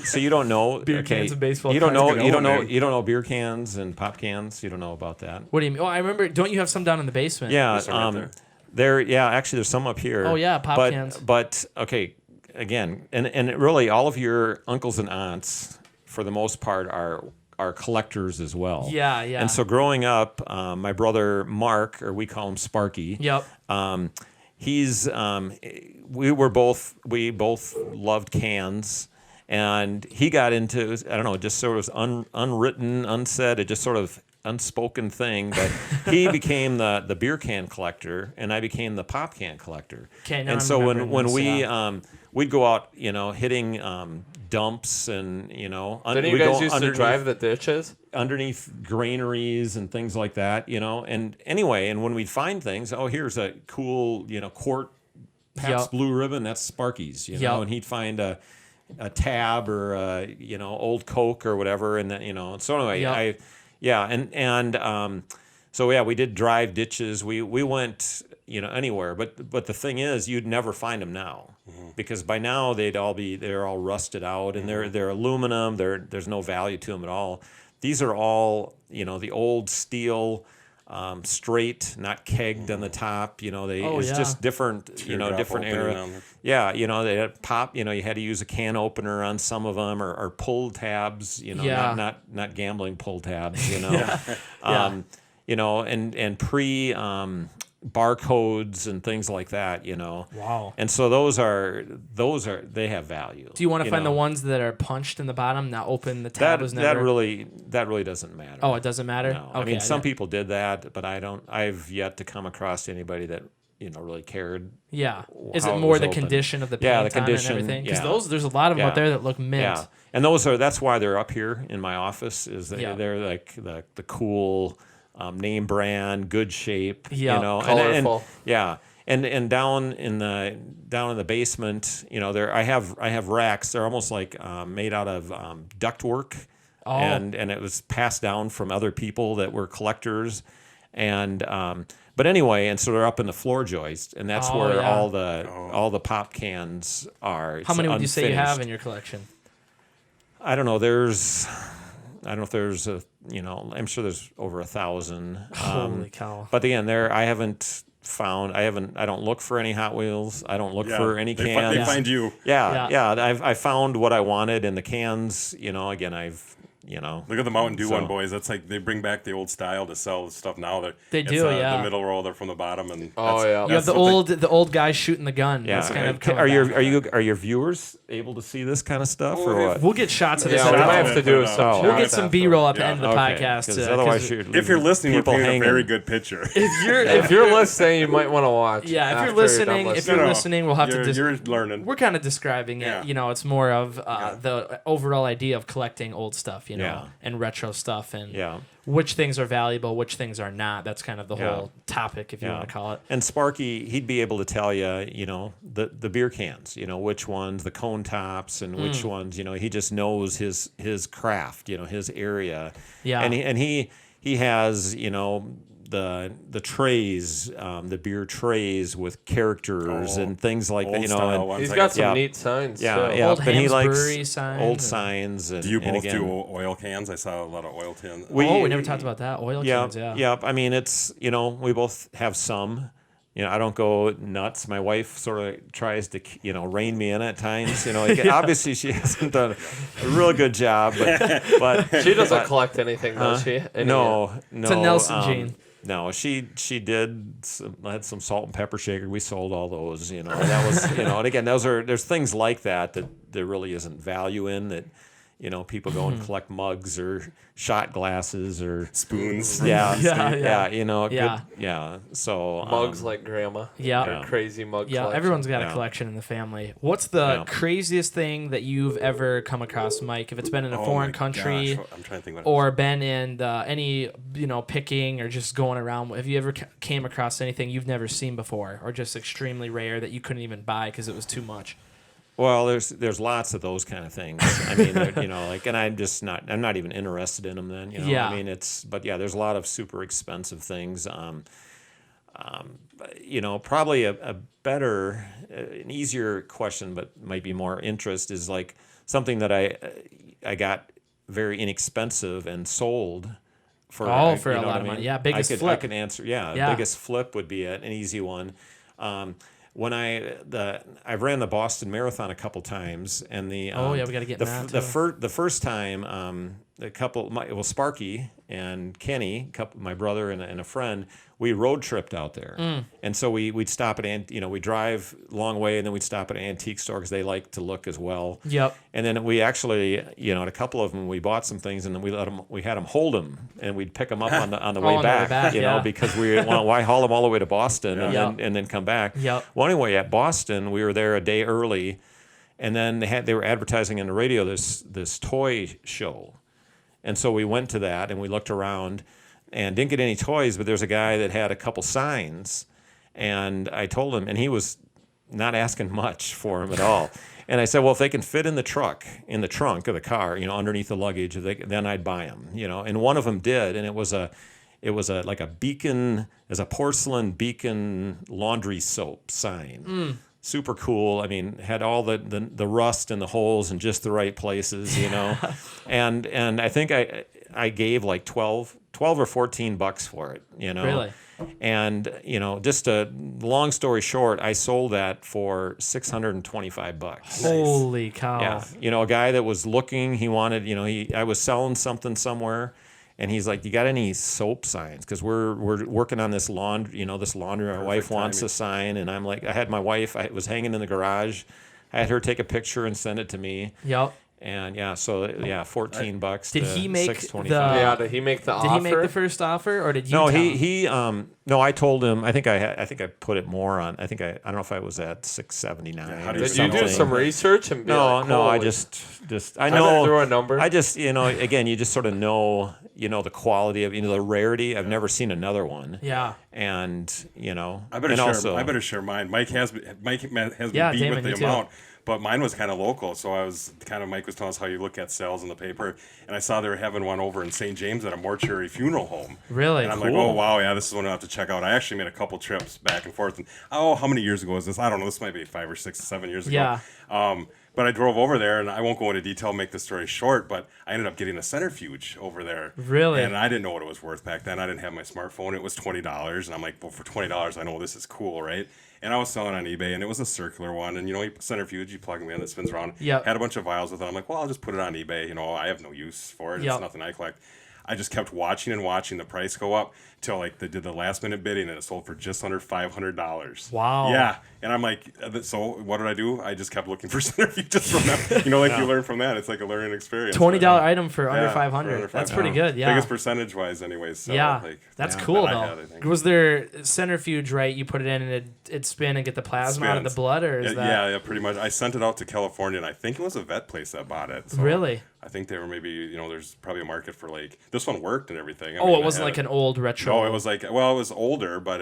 so you don't know beer cans and baseball you cards. You don't know beer cans and pop cans. You don't know about that. What do you mean? Oh, I remember. Don't you have some down in the basement? Yeah, actually, there's some up here. Oh yeah, pop cans. But okay, again, and really, all of your uncles and aunts, for the most part, are collectors as well. Yeah. And so growing up, my brother Mark, or we call him Sparky. Yep. He's we both loved cans, and he got into, I don't know, just sort of unwritten, unsaid, it just sort of unspoken thing, but he became the beer can collector, and I became the pop can collector. And so when we'd go out, hitting dumps, and Didn't you guys used to drive the ditches underneath granaries and things like that, and anyway, and when we'd find things, here's a cool quart Pabst Blue Ribbon, that's Sparky's, and he'd find a tab or old Coke or whatever, and then so anyway, so we did drive ditches. We went anywhere, but the thing is, you'd never find them now, because by now they're all rusted out, and they're aluminum. There's no value to them at all. These are all the old steel, straight, not kegged on the top. It's just different. Different era. Yeah, they had pop. You had to use a can opener on some of them, or pull tabs. Not gambling pull tabs. And pre barcodes and things like that. Wow. And so those are they have value. Do you want to find the ones that are punched in the bottom, not open? The tab was never. That really doesn't matter. Oh, it doesn't matter. No. Okay, I mean, some people did that, but I've yet to come across anybody that really cared. Yeah. Is it more the condition of the paint the condition, on it and everything? Because there's a lot of them out there that look mint. Yeah. And that's why they're up here in my office. They're like the cool name brand, good shape. Yeah. Colorful. And down in the basement, I have racks. They're almost like made out of ductwork. Oh. And it was passed down from other people that were collectors, and but anyway, and so they're up in the floor joist, and that's where all the pop cans are. How many would you say you have unfinished. in your collection? I don't know. I don't know if there's I'm sure there's over 1,000. Holy cow! But again, I don't look for any Hot Wheels. I don't look for any cans. They find you. Yeah. I found what I wanted in the cans. Again, I've. Look at the Mountain Dew one, boys. That's like they bring back the old style to sell stuff now. They do, the middle roll. They're from the bottom, and you have the old guy shooting the gun. Yeah, that's kind of are your viewers able to see this kind of stuff, or what? We'll get shots of this. Yeah, we might have to do some. We'll get some B-roll at the end of the podcast. Otherwise, if you're listening, we're painting a very good picture. If you're listening, you might want to watch. Yeah, if you're listening, we'll have to. You're learning. We're kind of describing it. It's more of the overall idea of collecting old stuff. And retro stuff, and which things are valuable, which things are not. That's kind of the whole topic, if you want to call it. And Sparky, he'd be able to tell you, the beer cans, which ones, the cone tops, and which ones, he just knows his craft, his area. Yeah. And he has, the trays, the beer trays with characters and things like that. He's got some neat signs. Yeah. Old Ham's Brewery signs. Old signs. And, do you both do oil cans? I saw a lot of oil cans. We never talked about that. Oil cans. Yeah. I mean, it's we both have some. I don't go nuts. My wife sort of tries to, rein me in at times. Obviously she hasn't done a real good job, but she doesn't collect anything, does she? No. It's a Nelson gene. No, she did. Had some salt and pepper shaker. We sold all those. That was. And again, there's things like that there really isn't value in that. people go and collect mugs or shot glasses or spoons. Yeah. So mugs like grandma. Yeah. Crazy mug. Yeah. Collection. Everyone's got a collection in the family. What's the craziest thing that you've ever come across, Mike? If it's been in a foreign country, I'm trying to think about or been in any picking or just going around. Have you ever came across anything you've never seen before, or just extremely rare that you couldn't even buy because it was too much? Well, there's lots of those kind of things. I mean, and I'm not even interested in them then. Yeah. I mean, there's a lot of super expensive things. Probably a better, an easier question, but might be more interest is like something that I got very inexpensive and sold for a lot of money. Yeah, biggest flip. I can answer. Yeah, biggest flip would be an easy one. When I ran the Boston Marathon a couple times, and we got to get the first time Sparky and Kenny, my brother and a friend, we road tripped out there, and so we'd stop at we'd drive a long way, and then we'd stop at an antique store because they like to look as well. Yep. And then we actually at a couple of them we bought some things, and then we had them hold them, and we'd pick them up on the way back, because why haul them all the way to Boston and then come back. Yep. Well, anyway, at Boston we were there a day early, and then they were advertising on the radio this toy show. And so we went to that and we looked around and didn't get any toys, but there's a guy that had a couple signs. And I told him, and he was not asking much for him at all. And I said, well, if they can fit in the trunk of the car, underneath the luggage, then I'd buy them, And one of them did, and it was like a Beacon, as a porcelain Beacon laundry soap sign. Super cool. I mean, had all the rust and the holes in just the right places, and I think I gave like 12 or $14 for it, Really? And just a long story short, I sold that for $625. Holy cow! Yeah, a guy that was looking, he wanted, I was selling something somewhere. And he's like, "You got any soap signs? Because we're working on this laundry. This laundry. My wife wants a sign." And I'm like, I had my wife. I was hanging in the garage. I had her take a picture and send it to me. Yep. And $14. Did he make Did he make the offer? Did he make the first offer, or did you? No, tell he no. I told him. I think I put it more on. I don't know if I was at $679. Did you do some research and be no. I just I know through a number. I just again, you just sort of know the quality of the rarity. I've never seen another one. Yeah. And I better share mine. Mike has me beat Damon, with the amount. But mine was kind of local, so Mike was telling us how you look at sales in the paper, and I saw they were having one over in St. James at a mortuary funeral home. Really? And I'm like, oh, wow, yeah, this is one I have to check out. I actually made a couple trips back and forth, and how many years ago was this? I don't know, this might be 5 or 6, 7 years ago. Yeah. But I drove over there, and I won't go into detail, make the story short, but I ended up getting a centrifuge over there. Really? And I didn't know what it was worth back then. I didn't have my smartphone. It was $20, and I'm like, well, for $20, I know this is cool, right? And I was selling on eBay, and it was a circular one. And, centrifuge, you plug them in, it spins around. Yep. Had a bunch of vials with it. I'm like, well, I'll just put it on eBay. I have no use for it. Yep. It's nothing I collect. I just kept watching the price go up till they did the last minute bidding, and it sold for just under $500. Wow. Yeah. And I'm like, so what did I do? I just kept looking for centrifuges from them. You learn from that. It's like a learning experience. $20 item for under 500. That's pretty good. Yeah. Biggest percentage wise, anyways. So that's cool though. Was there centrifuge, right? You put it in and it spin and get the plasma out of the blood, or is that? Yeah, pretty much. I sent it out to California, and I think it was a vet place that bought it. So really? I think they were maybe, there's probably a market for this one worked and everything. It wasn't like an old retro. No, it was it was older, but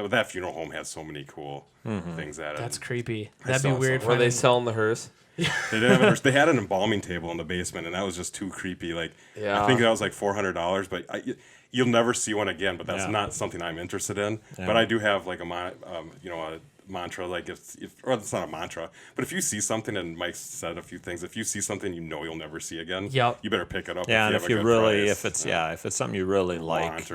that funeral home had so many cool things at it. That's creepy. That'd be weird. Were they selling the hearse? They didn't have a, they had an embalming table in the basement, and that was just too creepy. I think that was like $400, but you'll never see one again. But that's not something I'm interested in. Yeah. But I do have a mantra, or it's not a mantra, but if you see something, and Mike said a few things, if you see something you'll never see again, you better pick it up. Yeah, and if it's something you really like,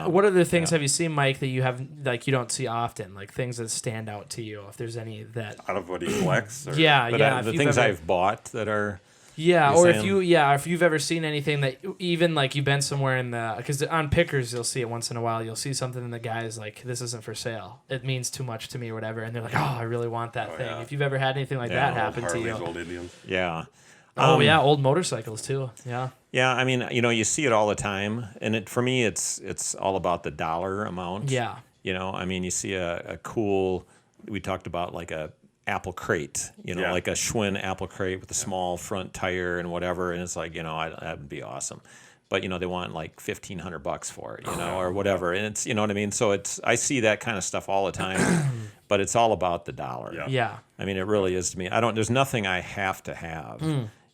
What other things have you seen, Mike, that you have you don't see often, like things that stand out to you? If there's any that out of what he collects, the things I've bought that are. Yeah, or if you've ever seen anything that even you've been somewhere because on pickers you'll see it once in a while, you'll see something and the guy's like, this isn't for sale, it means too much to me or whatever, and they're like, oh, I really want that thing. If you've ever had anything like that happen to you. Old Indians. Yeah. Oh yeah, old motorcycles too. Yeah. Yeah, I mean, you see it all the time, and for me, it's all about the dollar amount. Yeah. I mean, you see a cool. We talked about like a apple crate, like a Schwinn apple crate with a small front tire and whatever, and it's like, that would be awesome. But they want like $1,500 for it, or whatever, and it's what I mean. So I see that kind of stuff all the time, but it's all about the dollar. Yeah. I mean, it really is to me. There's nothing I have to have.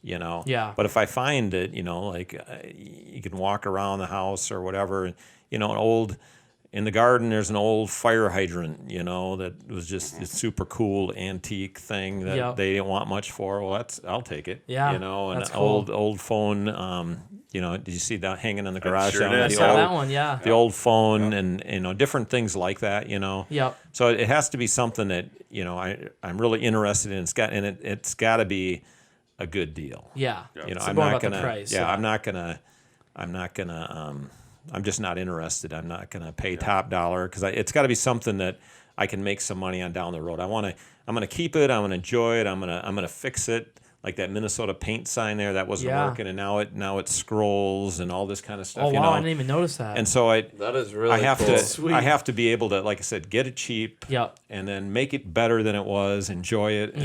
Yeah. But if I find it, like you can walk around the house or whatever, an old. In the garden, there's an old fire hydrant, that was just a super cool antique thing that they didn't want much for. Well, I'll take it. Yeah, and that's an cool. old phone. Did you see that hanging in the garage? Sure I saw that one. Yeah. The old phone and different things like that. Yep. So it has to be something that I'm really interested in. It's got to be a good deal. Yeah. I'm more not about gonna. the price. Yeah, I'm not gonna. I'm just not interested. I'm not going to pay top dollar because it's got to be something that I can make some money on down the road. I'm going to keep it. I'm going to enjoy it. I'm going to fix it. Like that Minnesota paint sign there that wasn't working, and now it scrolls and all this kind of stuff. Oh wow, I didn't even notice that. And so that is really I have cool. to Sweet. I have to be able to, like I said, get it cheap. Yep. And then make it better than it was, enjoy it, and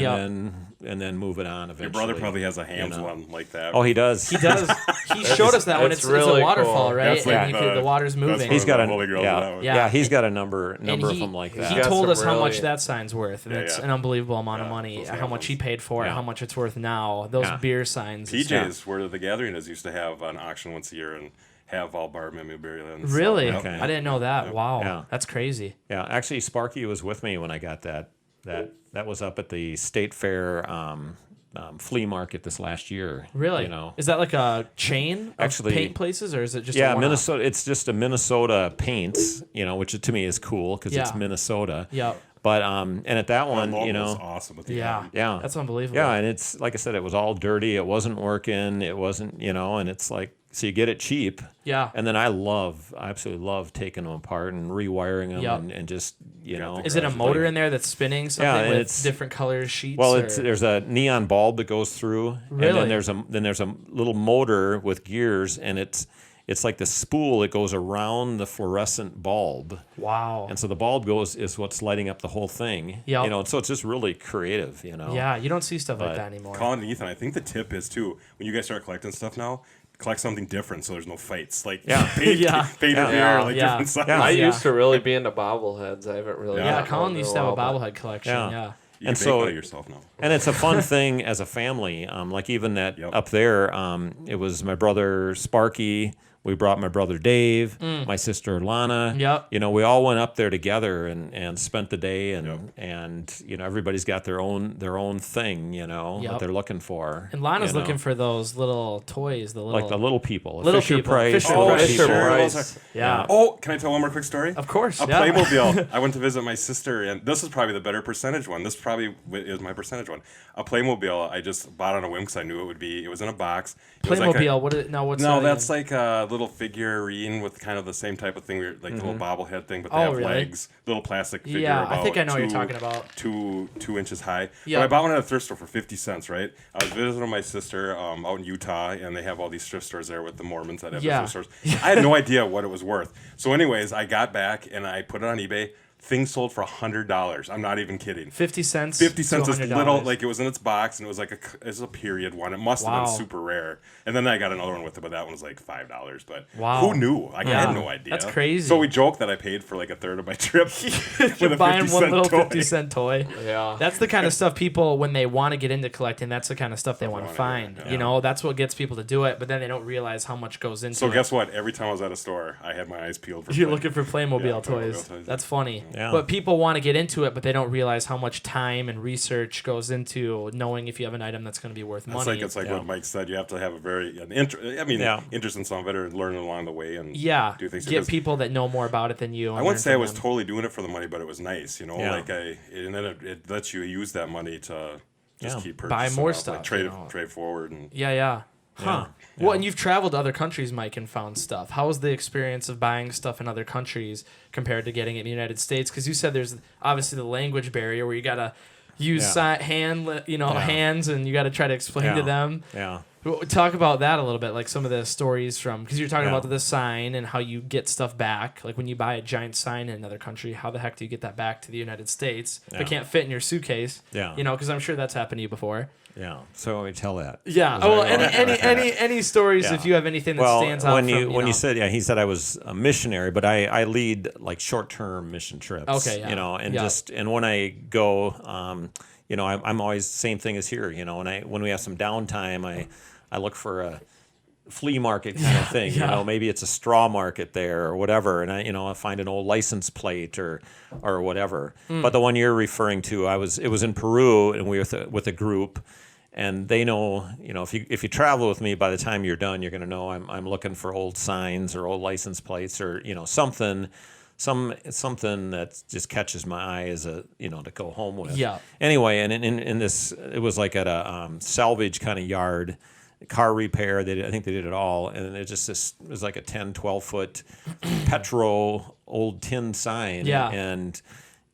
Yep. then move it on eventually. Your brother probably has a Hams one like that. Oh, he does. He does. He showed us that when that's it's really a waterfall, cool. right? That's like And the water's moving. He's got Holy Girls yeah, that one. Yeah. he's got a number of them like He that. got told some us how much really- that sign's worth, and it's an unbelievable amount of money. those How much he paid for it, Yeah. how much it's worth now. Those beer signs. and stuff. PJ's, where the Gathering is, used to have an auction once a year and have all bar memorabilia. And Really? stuff. Okay. I didn't know that. Wow. Yeah. That's crazy. Yeah, actually, Sparky was with me when I got that. That was up at the State Fair flea market this last year. Really? Is that like a chain of Actually- paint places, or is it just a Yeah, one-off? Minnesota. It's just a Minnesota paints, which to me is cool because it's Yeah. Minnesota. Yep. But and at that one, That logo was awesome with the Yeah. end. yeah, That's unbelievable. yeah, and it's like I said, it was all dirty. It wasn't working. It wasn't, and it's like, so you get it cheap. Yeah. And then I absolutely love taking them apart and rewiring them Yep. and just, Is it a motor in there that's spinning something and with it's- different color sheets? Well, or? there's a neon bulb that goes through, Really? and then there's a little motor with gears, and it's like the spool that goes around the fluorescent bulb, Wow. and so the bulb is what's lighting up the whole thing. Yep. And so it's just really creative. Yeah, you don't see stuff like But- that anymore. Colin and Ethan, I think the tip is too, when you guys start collecting stuff now, collect something different so there's no fights. Like paint, Yeah. paint Yeah. beer, like Yeah. different sizes. Yeah. I Yeah. used to really be into bobbleheads. I haven't really. Yeah, gotten Colin into used to have a while, but- bobblehead collection. Yeah. Yeah. You And can so- make it yourself now. And it's a fun thing as a family. Like even that Yep. up there, it was my brother Sparky. We brought my brother Dave, my sister Lana. Yep. We all went up there together and spent the day, and everybody's got their own thing, what Yep. they're looking for. And Lana's looking for those little toys, the little like the little people, Little Fisher people, Price. Fisher little Price. Fisher people. Price. Yeah. Oh, can I tell one more quick story? Of course. A yeah. Playmobil. I went to visit my sister, and this is probably the better percentage one. This probably is my percentage one. A Playmobil I just bought on a whim because I knew it would be. It was in a box. It was Playmobil. like a- What is it? No, what's No, that that's again? like a little figurine with kind of the same type of thing, like the little bobblehead thing, but they Oh, have really? legs, little plastic figure. Yeah, I about think I know what you're two- talking about. 2 inches high. Yeah. But I bought one at a thrift store for 50 cents, right? I was visiting my sister out in Utah, and they have all these thrift stores there with the Mormons that have Yeah. the thrift stores. I had no idea what it was worth. So anyways, I got back, and I put it on eBay. Thing sold for $100. I'm not even kidding. 50 cents. 50 cents to is $100. little, like it was in its box, and it was like it's a period one. It must have Wow. been super rare. And then I got another one with it, but that one was like $5. But Wow. who knew? I Yeah. had no idea. That's crazy. So we joked that I paid for like a third of my trip with You're a buying 50 one cent little toy. 50-cent toy. Yeah. That's the kind of stuff people, when they want to get into collecting, that's the kind of stuff they want to wanna find. do, yeah. That's what gets people to do it, but then they don't realize how much goes into So it. guess what? Every time I was at a store, I had my eyes peeled for. You're Play- looking for Playmobil Yeah, toys. Playmobil toys. That's funny. Yeah. But people want to get into it, but they don't realize how much time and research goes into knowing if you have an item that's going to be worth money. It's like Yeah. what Mike said. You have to have Yeah. interest in some of it, or learning along the way, and Yeah, do things. get because people that know more about it than you. I and wouldn't learn say I from was them. totally doing it for the money, but it was nice, Yeah. and then it lets you use that money to just Yeah. keep Buy purchasing more stuff, stuff, like trade you know. trade forward, and Yeah. Huh. Well, and you've traveled to other countries, Mike, and found stuff. How was the experience of buying stuff in other countries compared to getting it in the United States? Because you said there's obviously the language barrier where you got to use hands, and you got to try to explain to them. Yeah. Talk about that a little bit, like some of the stories from, because you're talking about the sign and how you get stuff back. Like when you buy a giant sign in another country, how the heck do you get that back to the United States? If it can't fit in your suitcase. Yeah. Because I'm sure that's happened to you before. Yeah. So we tell that. Yeah. Well, any stories if you have anything that stands out. When you said he said I was a missionary, but I lead like short-term mission trips. Okay. Yeah. And when I go, I'm always same thing as here. When we have some downtime, I look for a flea market kind of thing. Maybe it's a straw market there or whatever, and I find an old license plate or whatever. But the one you're referring to, it was in Peru, and we were with a group. And they know, if you travel with me, by the time you're done, you're going to know I'm looking for old signs or old license plates or something that just catches my eye as to go home with. Yeah. Anyway, and in this, it was like at a salvage kind of yard, car repair. I think they did it all, and it was like a 10, 12-foot Petro old tin sign. Yeah. And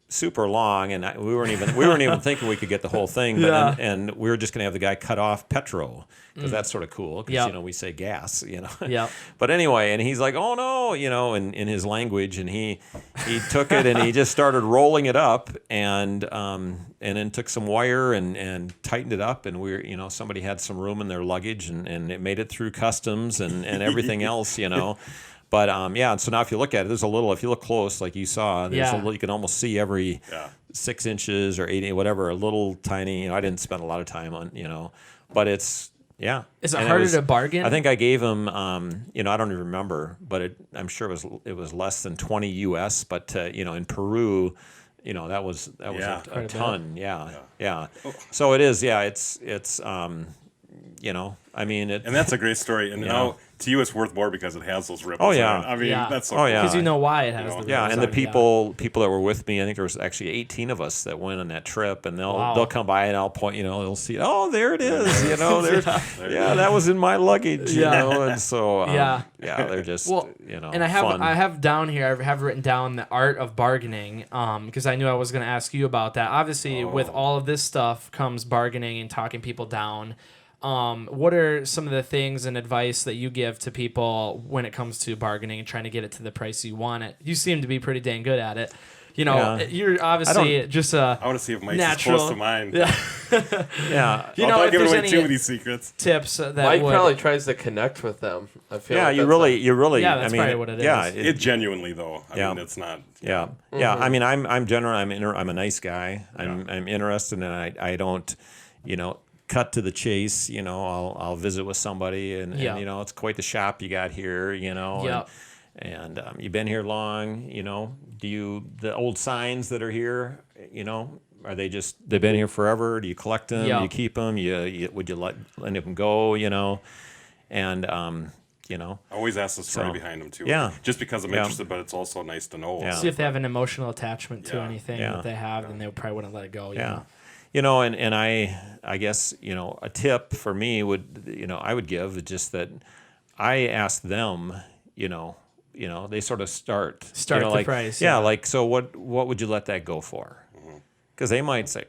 super long, and we weren't even thinking we could get the whole thing, but and we were just gonna have the guy cut off Petro because that's sort of cool because we say gas, Yeah. But anyway, and he's like, oh no, in his language, and he took it and he just started rolling it up and then took some wire and tightened it up, and somebody had some room in their luggage and it made it through customs and everything else, But so now if you look at it, there's a little. If you look close, like you saw, there's a little, you can almost see every 6 inches or 8, whatever, a little tiny. I didn't spend a lot of time on, but it's Is it harder to bargain? I think I gave him, I don't even remember, but I'm sure it was less than 20 US. But in Peru, that was a ton. Yeah. So it is. Yeah, it's. I mean, and that's a great story. And now to you, it's worth more because it has those ripples. Oh yeah, I mean, that's so cool. Because why it has the ripples. Yeah, and the people that were with me, I think there was actually 18 of us that went on that trip, and they'll come by and I'll point, they'll see, oh, there it is, that was in my luggage, and so they're just and I have down here, I have written down the art of bargaining, because I knew I was going to ask you about that. Obviously, with all of this stuff comes bargaining and talking people down. What are some of the things and advice that you give to people when it comes to bargaining and trying to get it to the price you want it? You seem to be pretty dang good at it. You're obviously just a I want to see if Mike's natural, is close to mine. Yeah. I'm not giving away too many secrets. Tips that Mike probably tries to connect with them. I feel like you really. Yeah, that's probably what it is. Yeah, it genuinely though. I mean, it's not. Yeah. Mm-hmm. Yeah. I mean, I'm general. I'm a nice guy. I'm interested, and I don't, cut to the chase. I'll visit with somebody, and it's quite the shop you got here. And you've been here long. The old signs that are here, are they've been here forever? Do you collect them? Do you keep them? Would you let them go? And always ask the story behind them too. Yeah. Just because I'm interested, but it's also nice to know. See if they have an emotional attachment to anything that they have, then they probably wouldn't let it go. And I guess, a tip for me would, I would give just that I ask them, they sort of start the price. Yeah. Like, so what would you let that go for? Because they might say,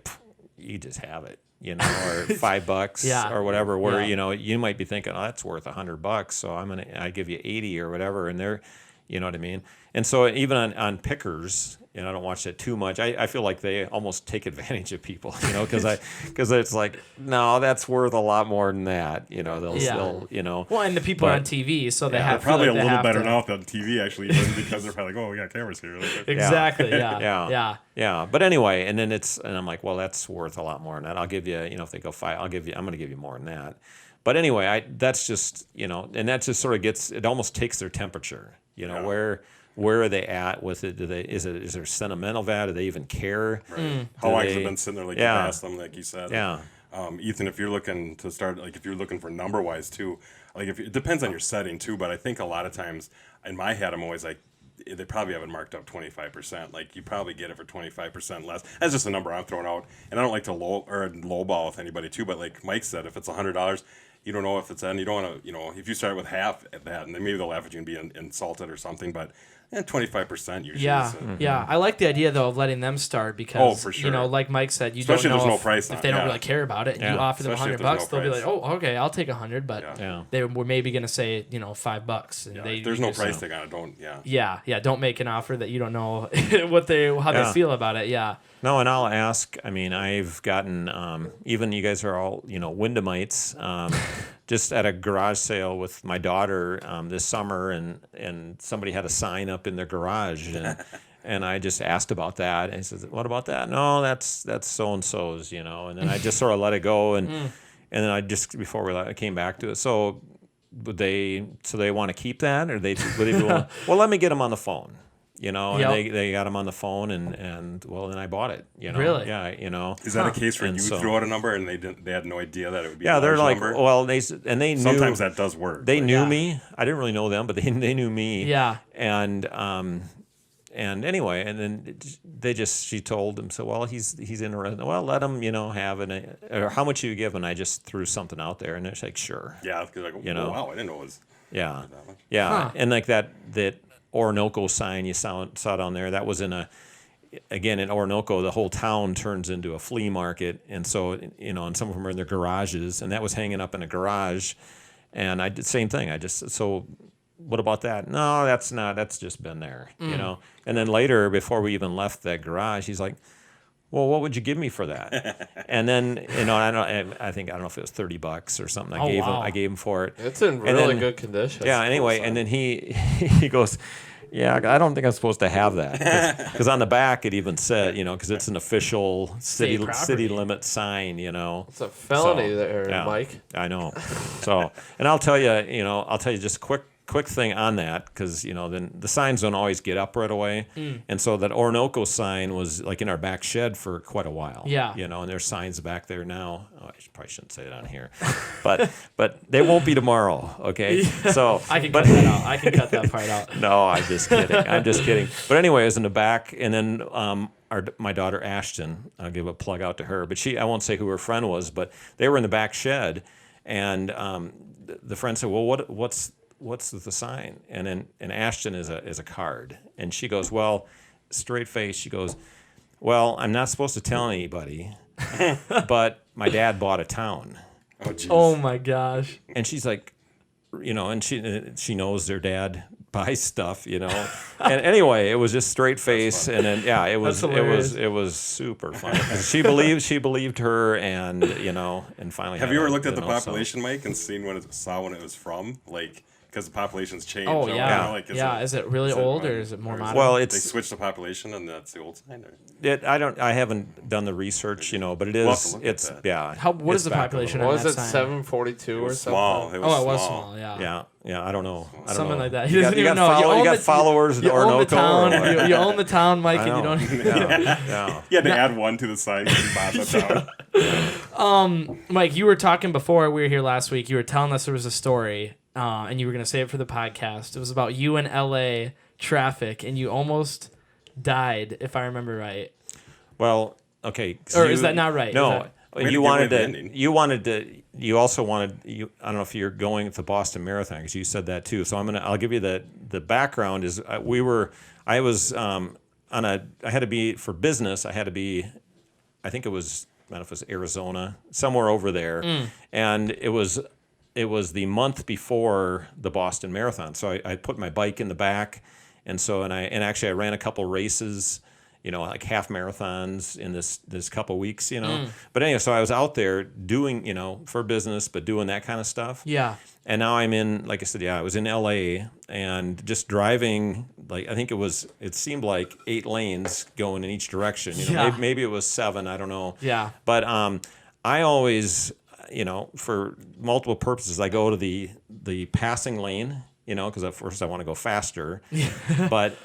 you just have it, or $5 or whatever, where, you might be thinking, oh, that's worth $100. So I give you 80 or whatever. And they're, you know what I mean? And so even on pickers, I don't watch that too much. I feel like they almost take advantage of people, because it's like, no, that's worth a lot more than that. They'll still, Well, and the people are on TV, so they have they're probably a little better now on TV actually, because they're probably like, oh, we got cameras here. Exactly. Yeah. But anyway, and I'm like, well, that's worth a lot more than that. I'll give you, if they go $5, I'm going to give you more than that. But anyway, that's just, and that just sort of it almost takes their temperature, where are they at with it? Is there sentimental value? Do they even care? Right. How long has it been sitting there, like you asked them, like you said? Yeah. Ethan, if you're looking to start, like if you're looking for number wise too, like it depends on your setting too, but I think a lot of times in my head I'm always like, they probably have it marked up 25%. Like you probably get it for 25% less. That's just a number I'm throwing out, and I don't like to lowball with anybody too. But like Mike said, if it's $100, you don't know if it's and you don't want to, if you start with half at that, and then maybe they'll laugh at you and be insulted or something, but 25% usually. Yeah, yeah. I like the idea though of letting them start because for sure. Like Mike said, you especially don't know if there's no price if they don't really care about it. And you offer them especially $100, they'll be price. like, "Oh, okay, I'll take 100," but they were maybe gonna say $5. And if there's no price tag on it, don't. Yeah. Don't make an offer that you don't know how they feel about it. Yeah. No, and I'll ask. I mean, I've gotten even you guys are all Wyndhamites. Just at a garage sale with my daughter this summer, and somebody had a sign up in their garage, and I just asked about that. And he says, "What about that?" No, that's so and so's, And then I just sort of let it go, and then I just before I came back to it. So they want to keep that, or would they be willing, well, let me get them on the phone. And they got them on the phone, and then I bought it. Really? Yeah. Is that a case where you throw out a number and they had no idea that it would be? Yeah, they're like, number? well, they knew. Sometimes that does work. They knew me. I didn't really know them, but they knew me. Yeah. And anyway, and then she told him, so well, he's interested. Well, let him, have it. Or how much you give? And I just threw something out there, and it's like, sure. Yeah, because wow, I didn't know it was. Yeah. That much. Yeah, and like that Orinoco sign you saw down there, that was in Orinoco, the whole town turns into a flea market, and so and some of them are in their garages, and that was hanging up in a garage, and I did the same thing. So what about that? No, that's just been there, And then later, before we even left that garage, he's like, well, what would you give me for that? And then, I don't know if it was $30 or something. I gave him for it. It's in really good condition. Yeah. Anyway, and then he goes, yeah, I don't think I'm supposed to have that because on the back it even said, because it's an official city limit sign, It's a felony there, Mike. I know. So, and I'll tell you just a quick thing on that, because then the signs don't always get up right away, and so that Orinoco sign was like in our back shed for quite a while. Yeah, and there's signs back there now. Oh, I probably shouldn't say it on here, but they won't be tomorrow. Okay, so I can cut that out. I can cut that part out. No, I'm just kidding. But anyway, it was in the back, and then my daughter Ashton, I'll give a plug out to her, but I won't say who her friend was, but they were in the back shed, and the friend said, well, what's the sign? And Ashton is a card, and she goes, well, straight face, she goes, well, I'm not supposed to tell anybody, but my dad bought a town. Oh my gosh. And she's like, and she knows their dad buys stuff, And anyway, it was just straight face, and then it was super funny. She believed her, and and finally. Have you ever looked at the population, Mike, and seen when it was from, like? Because the population's changed. Oh yeah, is it really old or is it more modern? Well, they switched the population and that's the old sign. I haven't done the research, but it is. It's what is the population? Was it 742 or something? Small. It was small. Yeah. Yeah. I don't know. Something like that. You got followers in Orinoco. You own the town. You own the town, Mike, and you don't. You had to add one to the site. Mike, you were talking before we were here last week. You were telling us there was a story. And you were going to say it for the podcast. It was about you in LA traffic, and you almost died, if I remember right. Well, okay. Or is that not right? No. You also wanted. I don't know if you're going to the Boston Marathon, because you said that too. So I'll give you the background. Is I had to be for business. I had to be. I think it was. I don't know if it was Arizona, somewhere over there, and it was the month before the Boston Marathon. So I put my bike in the back, and actually I ran a couple races, like half marathons in this couple weeks, But anyway, so I was out there doing, for business, but doing that kind of stuff. Yeah. And now I'm in, like I said, I was in LA and just driving, like, I think it seemed like 8 lanes going in each direction. Maybe it was 7, I don't know. Yeah. But I always, for multiple purposes, I go to the passing lane, because at first I want to go faster.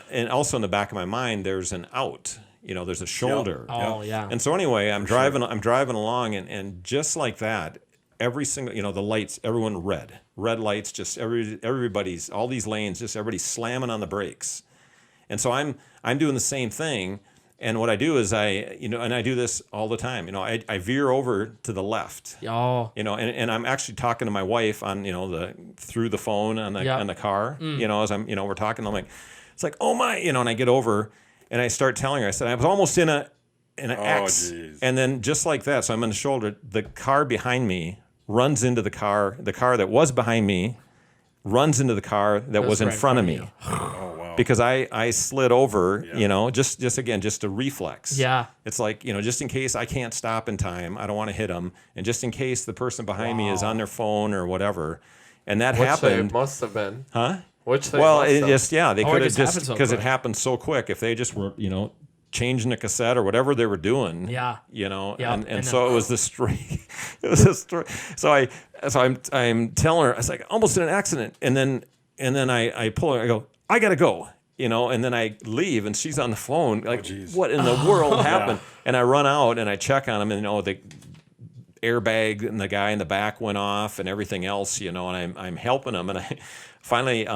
And also in the back of my mind, there's an out. There's a shoulder. Yep. Oh, yeah. And so anyway, I'm driving along, and just like that, every single, the lights, everyone red lights, just everybody's, all these lanes, just everybody's slamming on the brakes. And so I'm doing the same thing. And what I do is and I do this all the time. I veer over to the left. Oh. And I'm actually talking to my wife on, through the phone on the car. As I'm, we're talking. I'm like, it's like, oh my, and I get over, and I start telling her. I said I was almost in an X, geez. And then just like that, so I'm on the shoulder. The car behind me runs into the car. The car that was behind me runs into the car that was in front of me. Oh, wow. Because I slid over, just a reflex. Yeah. It's like, just in case I can't stop in time, I don't want to hit them. And just in case the person behind me is on their phone or whatever. And that happened. Which they must have been. Huh? Which they well, must it have. just, they could have just, because so it happened so quick. If they just were, changing the cassette or whatever they were doing. Yeah. And so it was this straight. It was a straight. So I'm telling her, I was like, almost in an accident. And then I pull her, I go, I gotta go. And then I leave, and she's on the phone. Like, what in the world happened? Yeah. And I run out, and I check on him, and the airbag and the guy in the back went off, and everything else. And I'm helping him, and I finally,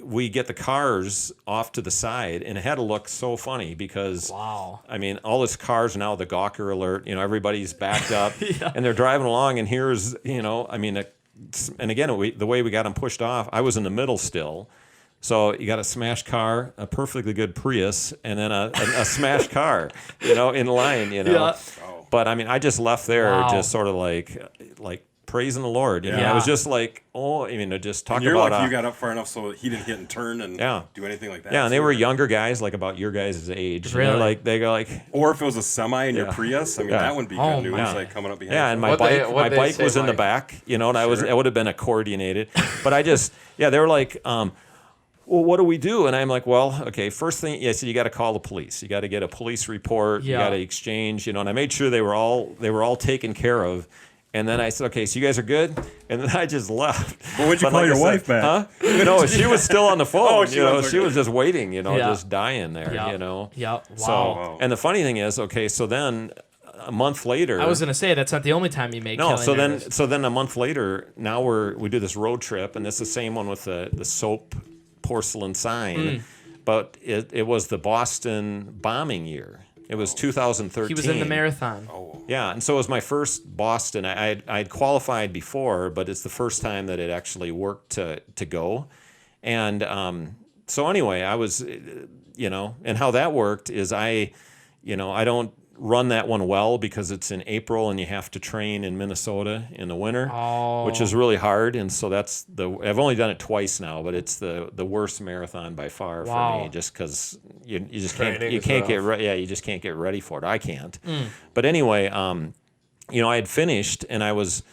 we get the cars off to the side, and it had to look so funny because, wow. I mean, all this cars now, the Gawker alert, everybody's backed up, and they're driving along, and here's, and again, the way we got them pushed off, I was in the middle still. So you got a smashed car, a perfectly good Prius, and then a smashed car, in line, Yeah. But I mean, I just left there just sort of like praising the Lord. I was just like, just talk you're about. Like you got up far enough so he didn't hit and turn and do anything like that. Yeah, and they were younger guys, like about your guys' age. Really? They go like. Or if it was a semi in your Prius, I mean that wouldn't be good news. Like coming up behind. Yeah, and my bike was in the back, and I would have been coordinated. But I just they were like. Well, what do we do? And I'm like, well, okay, first thing, so you got to call the police. You got to get a police report. You got to exchange, and I made sure they were all taken care of. And then I said, okay, so you guys are good? And then I just left. Well, what'd you call your wife back? Huh? No, she was still on the phone. She was just waiting, just dying there, Yep. Wow. So, and the funny thing is, okay, so then a month later. I was gonna say that's not the only time you make. No, so then a month later, now we do this road trip, and it's the same one with the soap porcelain sign, but it was the Boston bombing year. It was 2013. He was in the marathon. Oh. Yeah, and so it was my first Boston. I'd qualified before, but it's the first time that it actually worked to go. And so anyway, I was, and how that worked is I don't run that one well because it's in April and you have to train in Minnesota in the winter, which is really hard. And so I've only done it twice now, but it's the worst marathon by far for me, just because you just can't get ready. Yeah, you just can't get ready for it. I can't. But anyway, I had finished and I was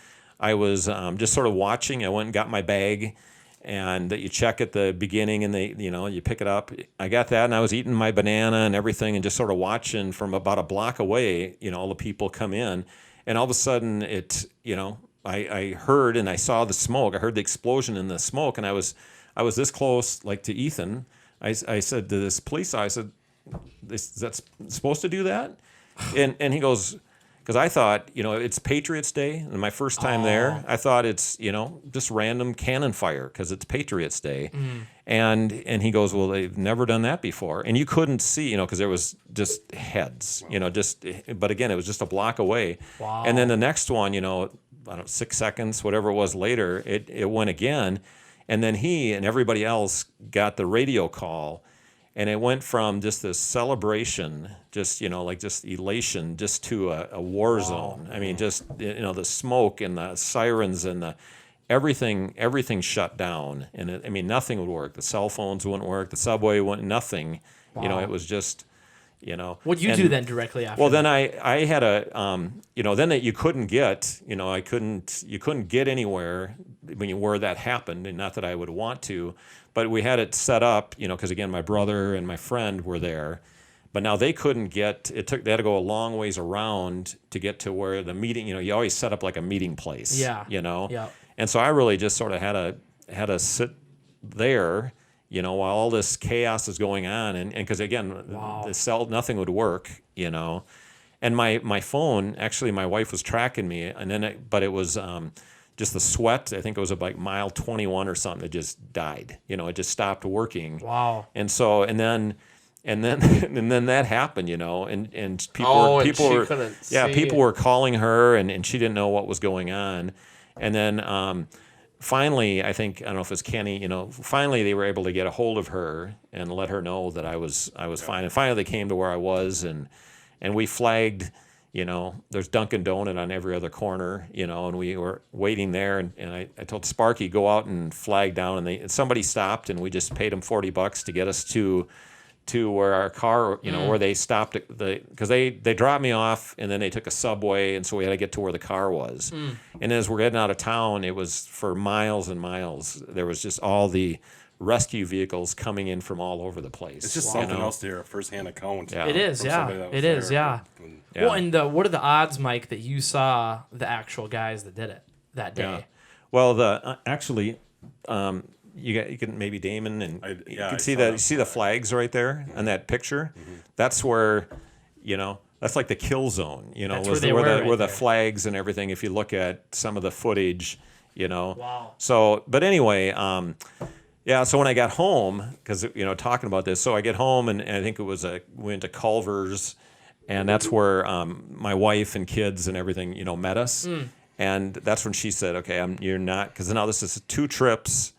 just sort of watching. I went and got my bag. And that you check at the beginning and you pick it up. I got that and I was eating my banana and everything and just sort of watching from about a block away, all the people come in. And all of a sudden I heard and I saw the smoke. I heard the explosion in the smoke and I was this close, like to Ethan. I said to this police, I said, is that supposed to do that? And he goes, because I thought, it's Patriots Day, and my first time there, I thought it's, just random cannon fire because it's Patriots Day. And he goes, well, they've never done that before. And you couldn't see, because there was just heads, but again, it was just a block away. Wow. And then the next one, I don't know, 6 seconds, whatever it was later, it went again. And then he and everybody else got the radio call. And it went from just this celebration, just elation, just to a war zone. I mean, just the smoke and the sirens and the everything shut down. And nothing would work. The cell phones wouldn't work. The subway wouldn't. Nothing. Wow. It was just. What do you do then directly after? Well, then I had then that you couldn't get. You couldn't get anywhere where that happened, and not that I would want to. But we had it set up, because again, my brother and my friend were there, but now they couldn't get. They had to go a long ways around to get to where the meeting. You always set up like a meeting place. Yeah. Yeah. And so I really just sort of had to sit there, while all this chaos is going on, and because again, nothing would work, and my phone, actually, my wife was tracking me, and then but it was. Just the sweat, I think it was like mile 21 or something, it just died. It just stopped working. Wow. And so, and then and then that happened, and people were calling her, and she didn't know what was going on, and then finally, I don't know if it's Kenny, finally they were able to get a hold of her and let her know that I was fine, and finally they came to where I was, and we flagged. There's Dunkin' Donut on every other corner, and we were waiting there, and I told Sparky, go out and flag down, and somebody stopped, and we just paid them $40 to get us to where our car, where they stopped, because they dropped me off, and then they took a subway, and so we had to get to where the car was. And as we're getting out of town, it was for miles and miles, there was just all the rescue vehicles coming in from all over the place. It's just something else to hear, a first-hand account. Yeah. It is, yeah. It is, yeah. Well, and what are the odds, Mike, that you saw the actual guys that did it that day? Yeah. Well, actually, you can maybe Damon, and you can see the flags right there on that picture. Mm-hmm. That's where, that's like the kill zone. That's where the flags and everything. If you look at some of the footage, Wow. So, but anyway. Yeah, so when I got home, because, talking about this, so I get home, and I think it was we went to Culver's, and that's where my wife and kids and everything, met us. And that's when she said, okay, you're not, because now this is 2 trips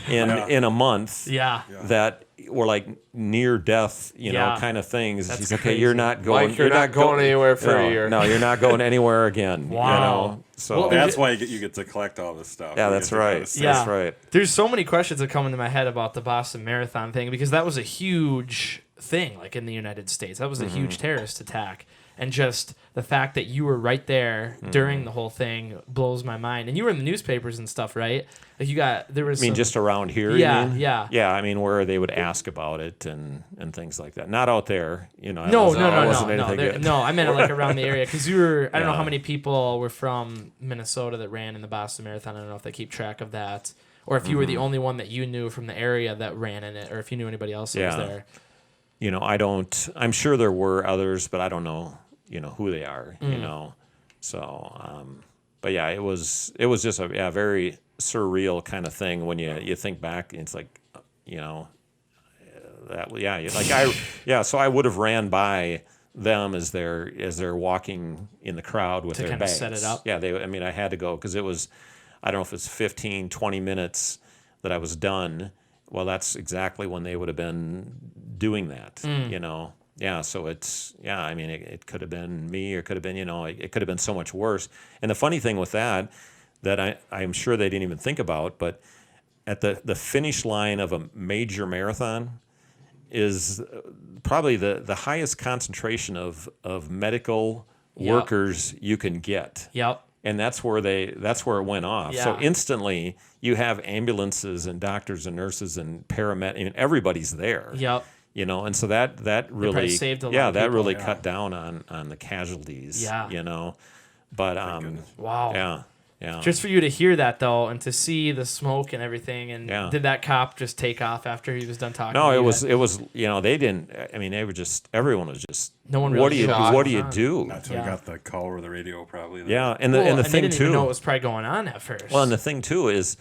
in a month that were like near death, kind of things. That's She's okay, crazy. you're not going. Mike, you're not going anywhere for a year. No, you're not going anywhere again. Wow. So that's why you get to collect all this stuff. Yeah, that's right. That's right. There's so many questions that come into my head about the Boston Marathon thing, because that was a huge thing, like in the United States. That was a huge terrorist attack. And just the fact that you were right there during the whole thing blows my mind. And you were in the newspapers and stuff, right? Like there was. Just around here? Yeah, you mean? yeah. Yeah, where they would ask about it and things like that. Not out there, No. No, I meant like around the area, because I don't know how many people were from Minnesota that ran in the Boston Marathon. I don't know if they keep track of that, or if you were the only one that you knew from the area that ran in it, or if you knew anybody else that was there. I don't. I'm sure there were others, but I don't know. Who they are. So, but yeah, it was just a very surreal kind of thing when you think back. It's like, So I would have ran by them as they're walking in the crowd with their bags. To kind of set it up. Yeah, I had to go because it was, I don't know if it's 15, 20 minutes that I was done. Well, that's exactly when they would have been doing that. Yeah, so it could have been me, or it could have been, it could have been so much worse. And the funny thing with that I'm sure they didn't even think about, but at the finish line of a major marathon is probably the highest concentration of medical workers you can get. Yep. And that's where it went off. Yeah. So instantly you have ambulances and doctors and nurses and paramedics, everybody's there. Yep. And so that really saved a lot of that people. really cut down on the casualties. Yeah. But wow. Yeah. Just for you to hear that though, and to see the smoke and everything, and did that cop just take off after he was done talking? No, it was they didn't. They were just, everyone was just. No one really. What do you do? Not until we got the call over the radio, probably. Yeah, and the thing they didn't too. Even know what was probably going on at first. Well, and the thing too is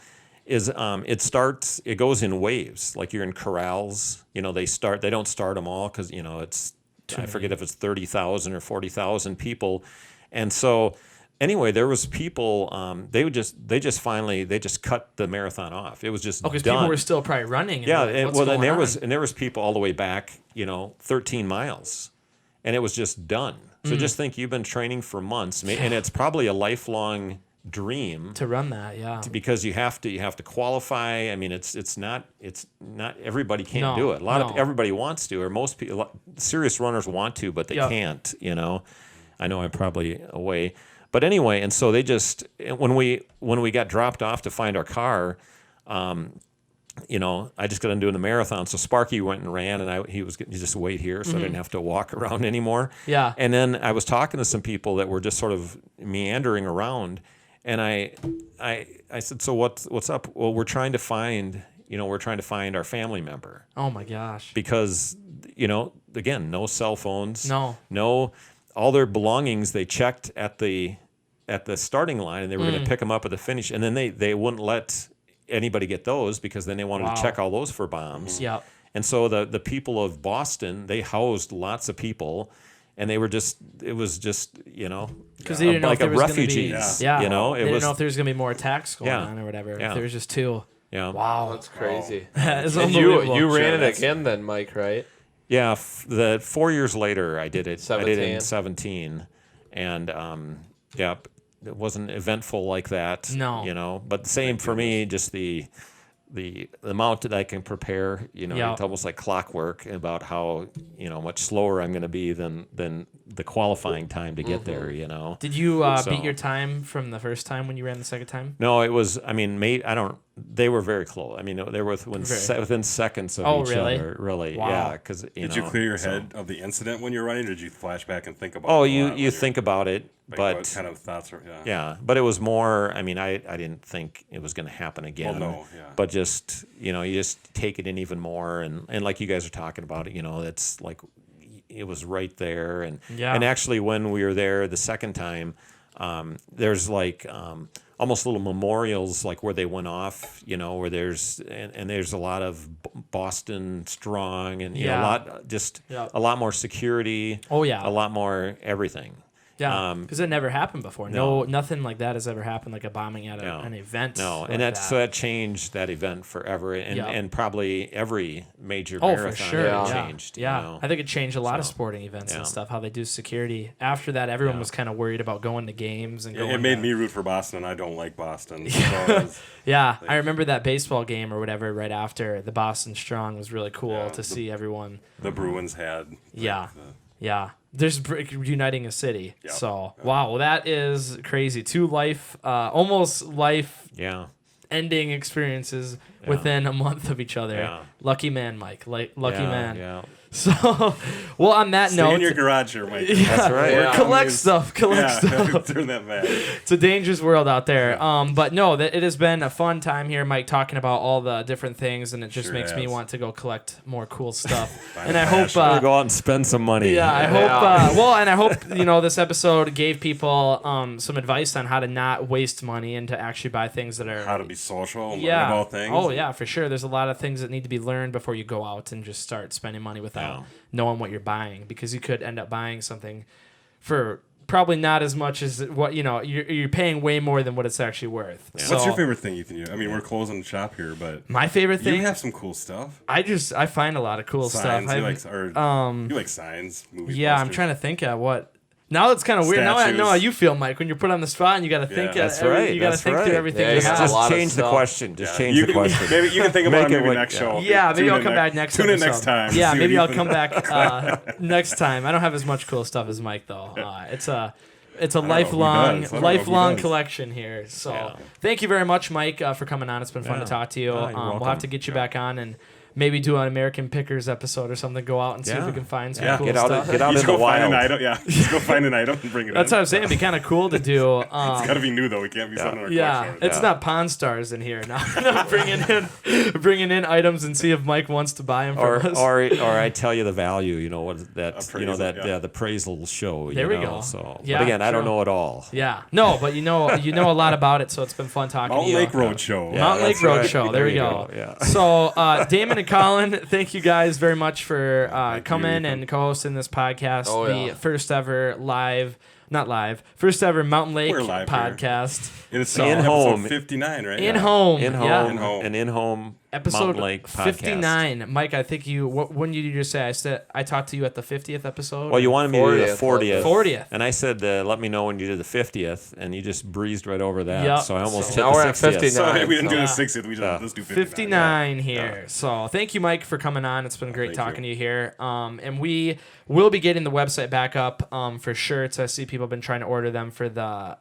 it goes in waves. Like you're in corrals. They don't start them all because it's I forget if it's 30,000 or 40,000 people, and so. Anyway, there was people. They just cut the marathon off. It was just because done. People were still probably running. Yeah, and there was people all the way back, 13 miles, and it was just done. So just think, you've been training for months, and it's probably a lifelong dream to run that. Yeah, because you have to qualify. It's not everybody can't do it. Everybody wants to, or most people, serious runners want to, but they can't. I know I'm probably away. But anyway, and so they just, when we got dropped off to find our car, I just got done doing the marathon. So Sparky went and ran, and he just wait here, so I didn't have to walk around anymore. Yeah. And then I was talking to some people that were just sort of meandering around, and I said, so what's up? Well, we're trying to find our family member. Oh my gosh. Because again, no cell phones. No. All their belongings they checked at the starting line, and they were going to pick them up at the finish, and then they wouldn't let anybody get those because then they wanted to check all those for bombs. Yeah. And so the people of Boston, they housed lots of people, and it was just, because they didn't know like if there was refugees. Gonna be, yeah, they didn't know if there was going to be more attacks going on or whatever. Yeah. If there was just two. Yeah. Wow, that's crazy. It's and unbelievable. you ran it again then, Mike, right? Yeah, 4 years later, I did it. 17. I did it in 17, and it wasn't eventful like that. No, but the same for me. Just the amount that I can prepare. It's almost like clockwork about how much slower I'm going to be than the qualifying time to get there. Did you beat your time from the first time when you ran the second time? No, it was. I mean, they were very close. I mean, they were within seconds of each other. Really, wow. yeah. Because did you clear your head of the incident when you're running, or did you flash back and think about? Oh, you think about it, but what kind of thoughts are yeah. But it was more. I mean, I didn't think it was going to happen again. Well, no, yeah. But just you just take it in even more, and like you guys are talking about it, it's like it was right there, and actually when we were there the second time, there's like almost little memorials like where they went off, where there's a lot of Boston strong and a lot more security. Oh yeah, a lot more everything. Yeah, because it never happened before. No, nothing like that has ever happened, like a bombing at an event. No, like and so that changed that event forever, and probably every major marathon for sure. changed. Yeah, I think it changed a lot of sporting events and stuff. How they do security. After that, everyone was kind of worried about going to games and going. It made me root for Boston, and I don't like Boston. I remember that baseball game or whatever right after the Boston Strong was really cool to see everyone. The Bruins had. Yeah. There's uniting a city. Yep. So, wow, that is crazy. 2 almost life ending experiences within a month of each other. Yeah. Lucky man, Mike. Lucky man. Yeah. So, well, on that note, in your garage here, Mike. That's right. Yeah. Collect stuff. Turn that back. It's a dangerous world out there. But no, it has been a fun time here, Mike, talking about all the different things, and it just makes me want to go collect more cool stuff. And I hope go out and spend some money. Yeah, I hope. And I hope this episode gave people some advice on how to not waste money and to actually buy things that are how to be social and learn about things. Oh yeah, for sure. There's a lot of things that need to be learned before you go out and just start spending money without knowing what you're buying, because you could end up buying something for probably not as much as what you're paying way more than what it's actually worth. Yeah. So, what's your favorite thing, Ethan? I mean, we're closing the shop here, but my favorite thing, you have some cool stuff. I find a lot of cool signs, stuff. You like signs, movies. Yeah, posters. I'm trying to think of what. Now it's kind of weird. Now I know how you feel, Mike, when you're put on the spot and you got to think. That's right. You got to think through everything. Yeah, just change the question. Just change the question. Maybe you can think about it next show. Yeah, maybe I'll come back next episode. Tune in next time. Yeah, maybe I'll come back next time. I don't have as much cool stuff as Mike though. It's a lifelong collection here. So thank you very much, Mike, for coming on. It's been fun to talk to you. We'll have to get you back on and maybe do an American Pickers episode or something. Go out and see if we can find some cool stuff. Get out in the wild. Just go find an item and bring it in. That's what I'm saying. It'd be kind of cool to do. It's got to be new, though. We can't be something in our collection. It's not Pawn Stars in here. Not bringing in items and see if Mike wants to buy them from us. Or I tell you the value, the appraisal show. There we go. So, but again, I don't know it all. Yeah. No, but you know a lot about it, so it's been fun talking to you. Mountain Lake Road Show. Mountain Lake Road Show. There we go. Yeah. So, Damon and Colin, thank you guys very much for coming and co-hosting this podcast. The first ever first ever Mountain Lake podcast. And it's episode 59, right? In-home episode Mountain Lake 59. Mike, I think when did you just say? I talked to you at the 50th episode. Well, you wanted me to do the 40th. 40th. And I said, let me know when you did the 50th, and you just breezed right over that. Yep. So I almost hit now the we're at 60th. 59. Sorry, we didn't do the 60th. We just let's do 59 here. So thank you, Mike, for coming on. It's been great talking to you here. And we will be getting the website back up for shirts. I see people have been trying to order them for the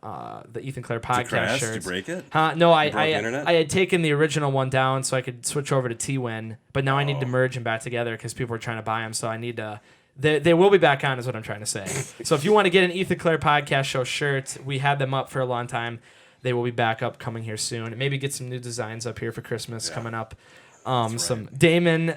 Ethan Clerc podcast shirts. Did you break it? No, I had taken the original one down so I could switch over to T-Win, but now I need to merge them back together because people are trying to buy them. So I need to. They will be back on, is what I'm trying to say. So if you want to get an Ethan Clerc podcast show shirt, we had them up for a long time. They will be back up coming here soon. And maybe get some new designs up here for Christmas coming up. some Damon,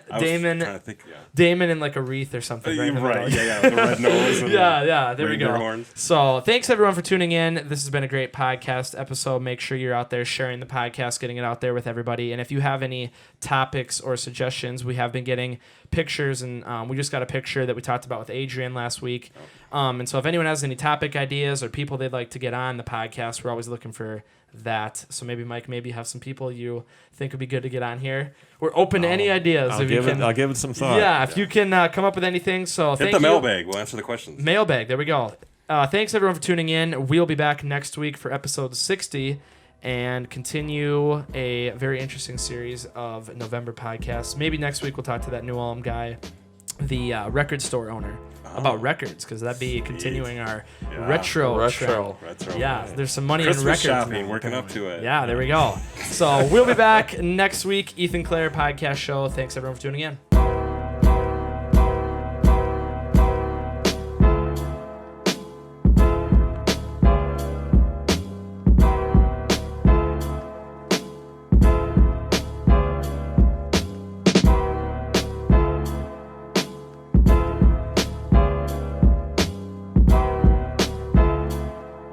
Damon in like a wreath or something. Right. Yeah. The red nose. And yeah. There we go. Horns. So thanks everyone for tuning in. This has been a great podcast episode. Make sure you're out there sharing the podcast, getting it out there with everybody. And if you have any topics or suggestions, we have been getting pictures, and we just got a picture that we talked about with Adrian last week. And so if anyone has any topic ideas or people they'd like to get on the podcast, we're always looking for that. So maybe Mike, have some people you think would be good to get on here. We're open to any ideas. I'll give it some thought. Yeah, if you can come up with anything. So hit the mailbag. We'll answer the questions. Mailbag. There we go. Thanks everyone for tuning in. We'll be back next week for episode 60 and continue a very interesting series of November podcasts. Maybe next week we'll talk to that New Ulm guy, the record store owner, about records, because that'd be continuing our retro trend. Yeah, there's some money Christmas in records shopping, now. working up to it. Yeah, there we go. So we'll be back next week. Ethan Clare Podcast Show. Thanks everyone for tuning in.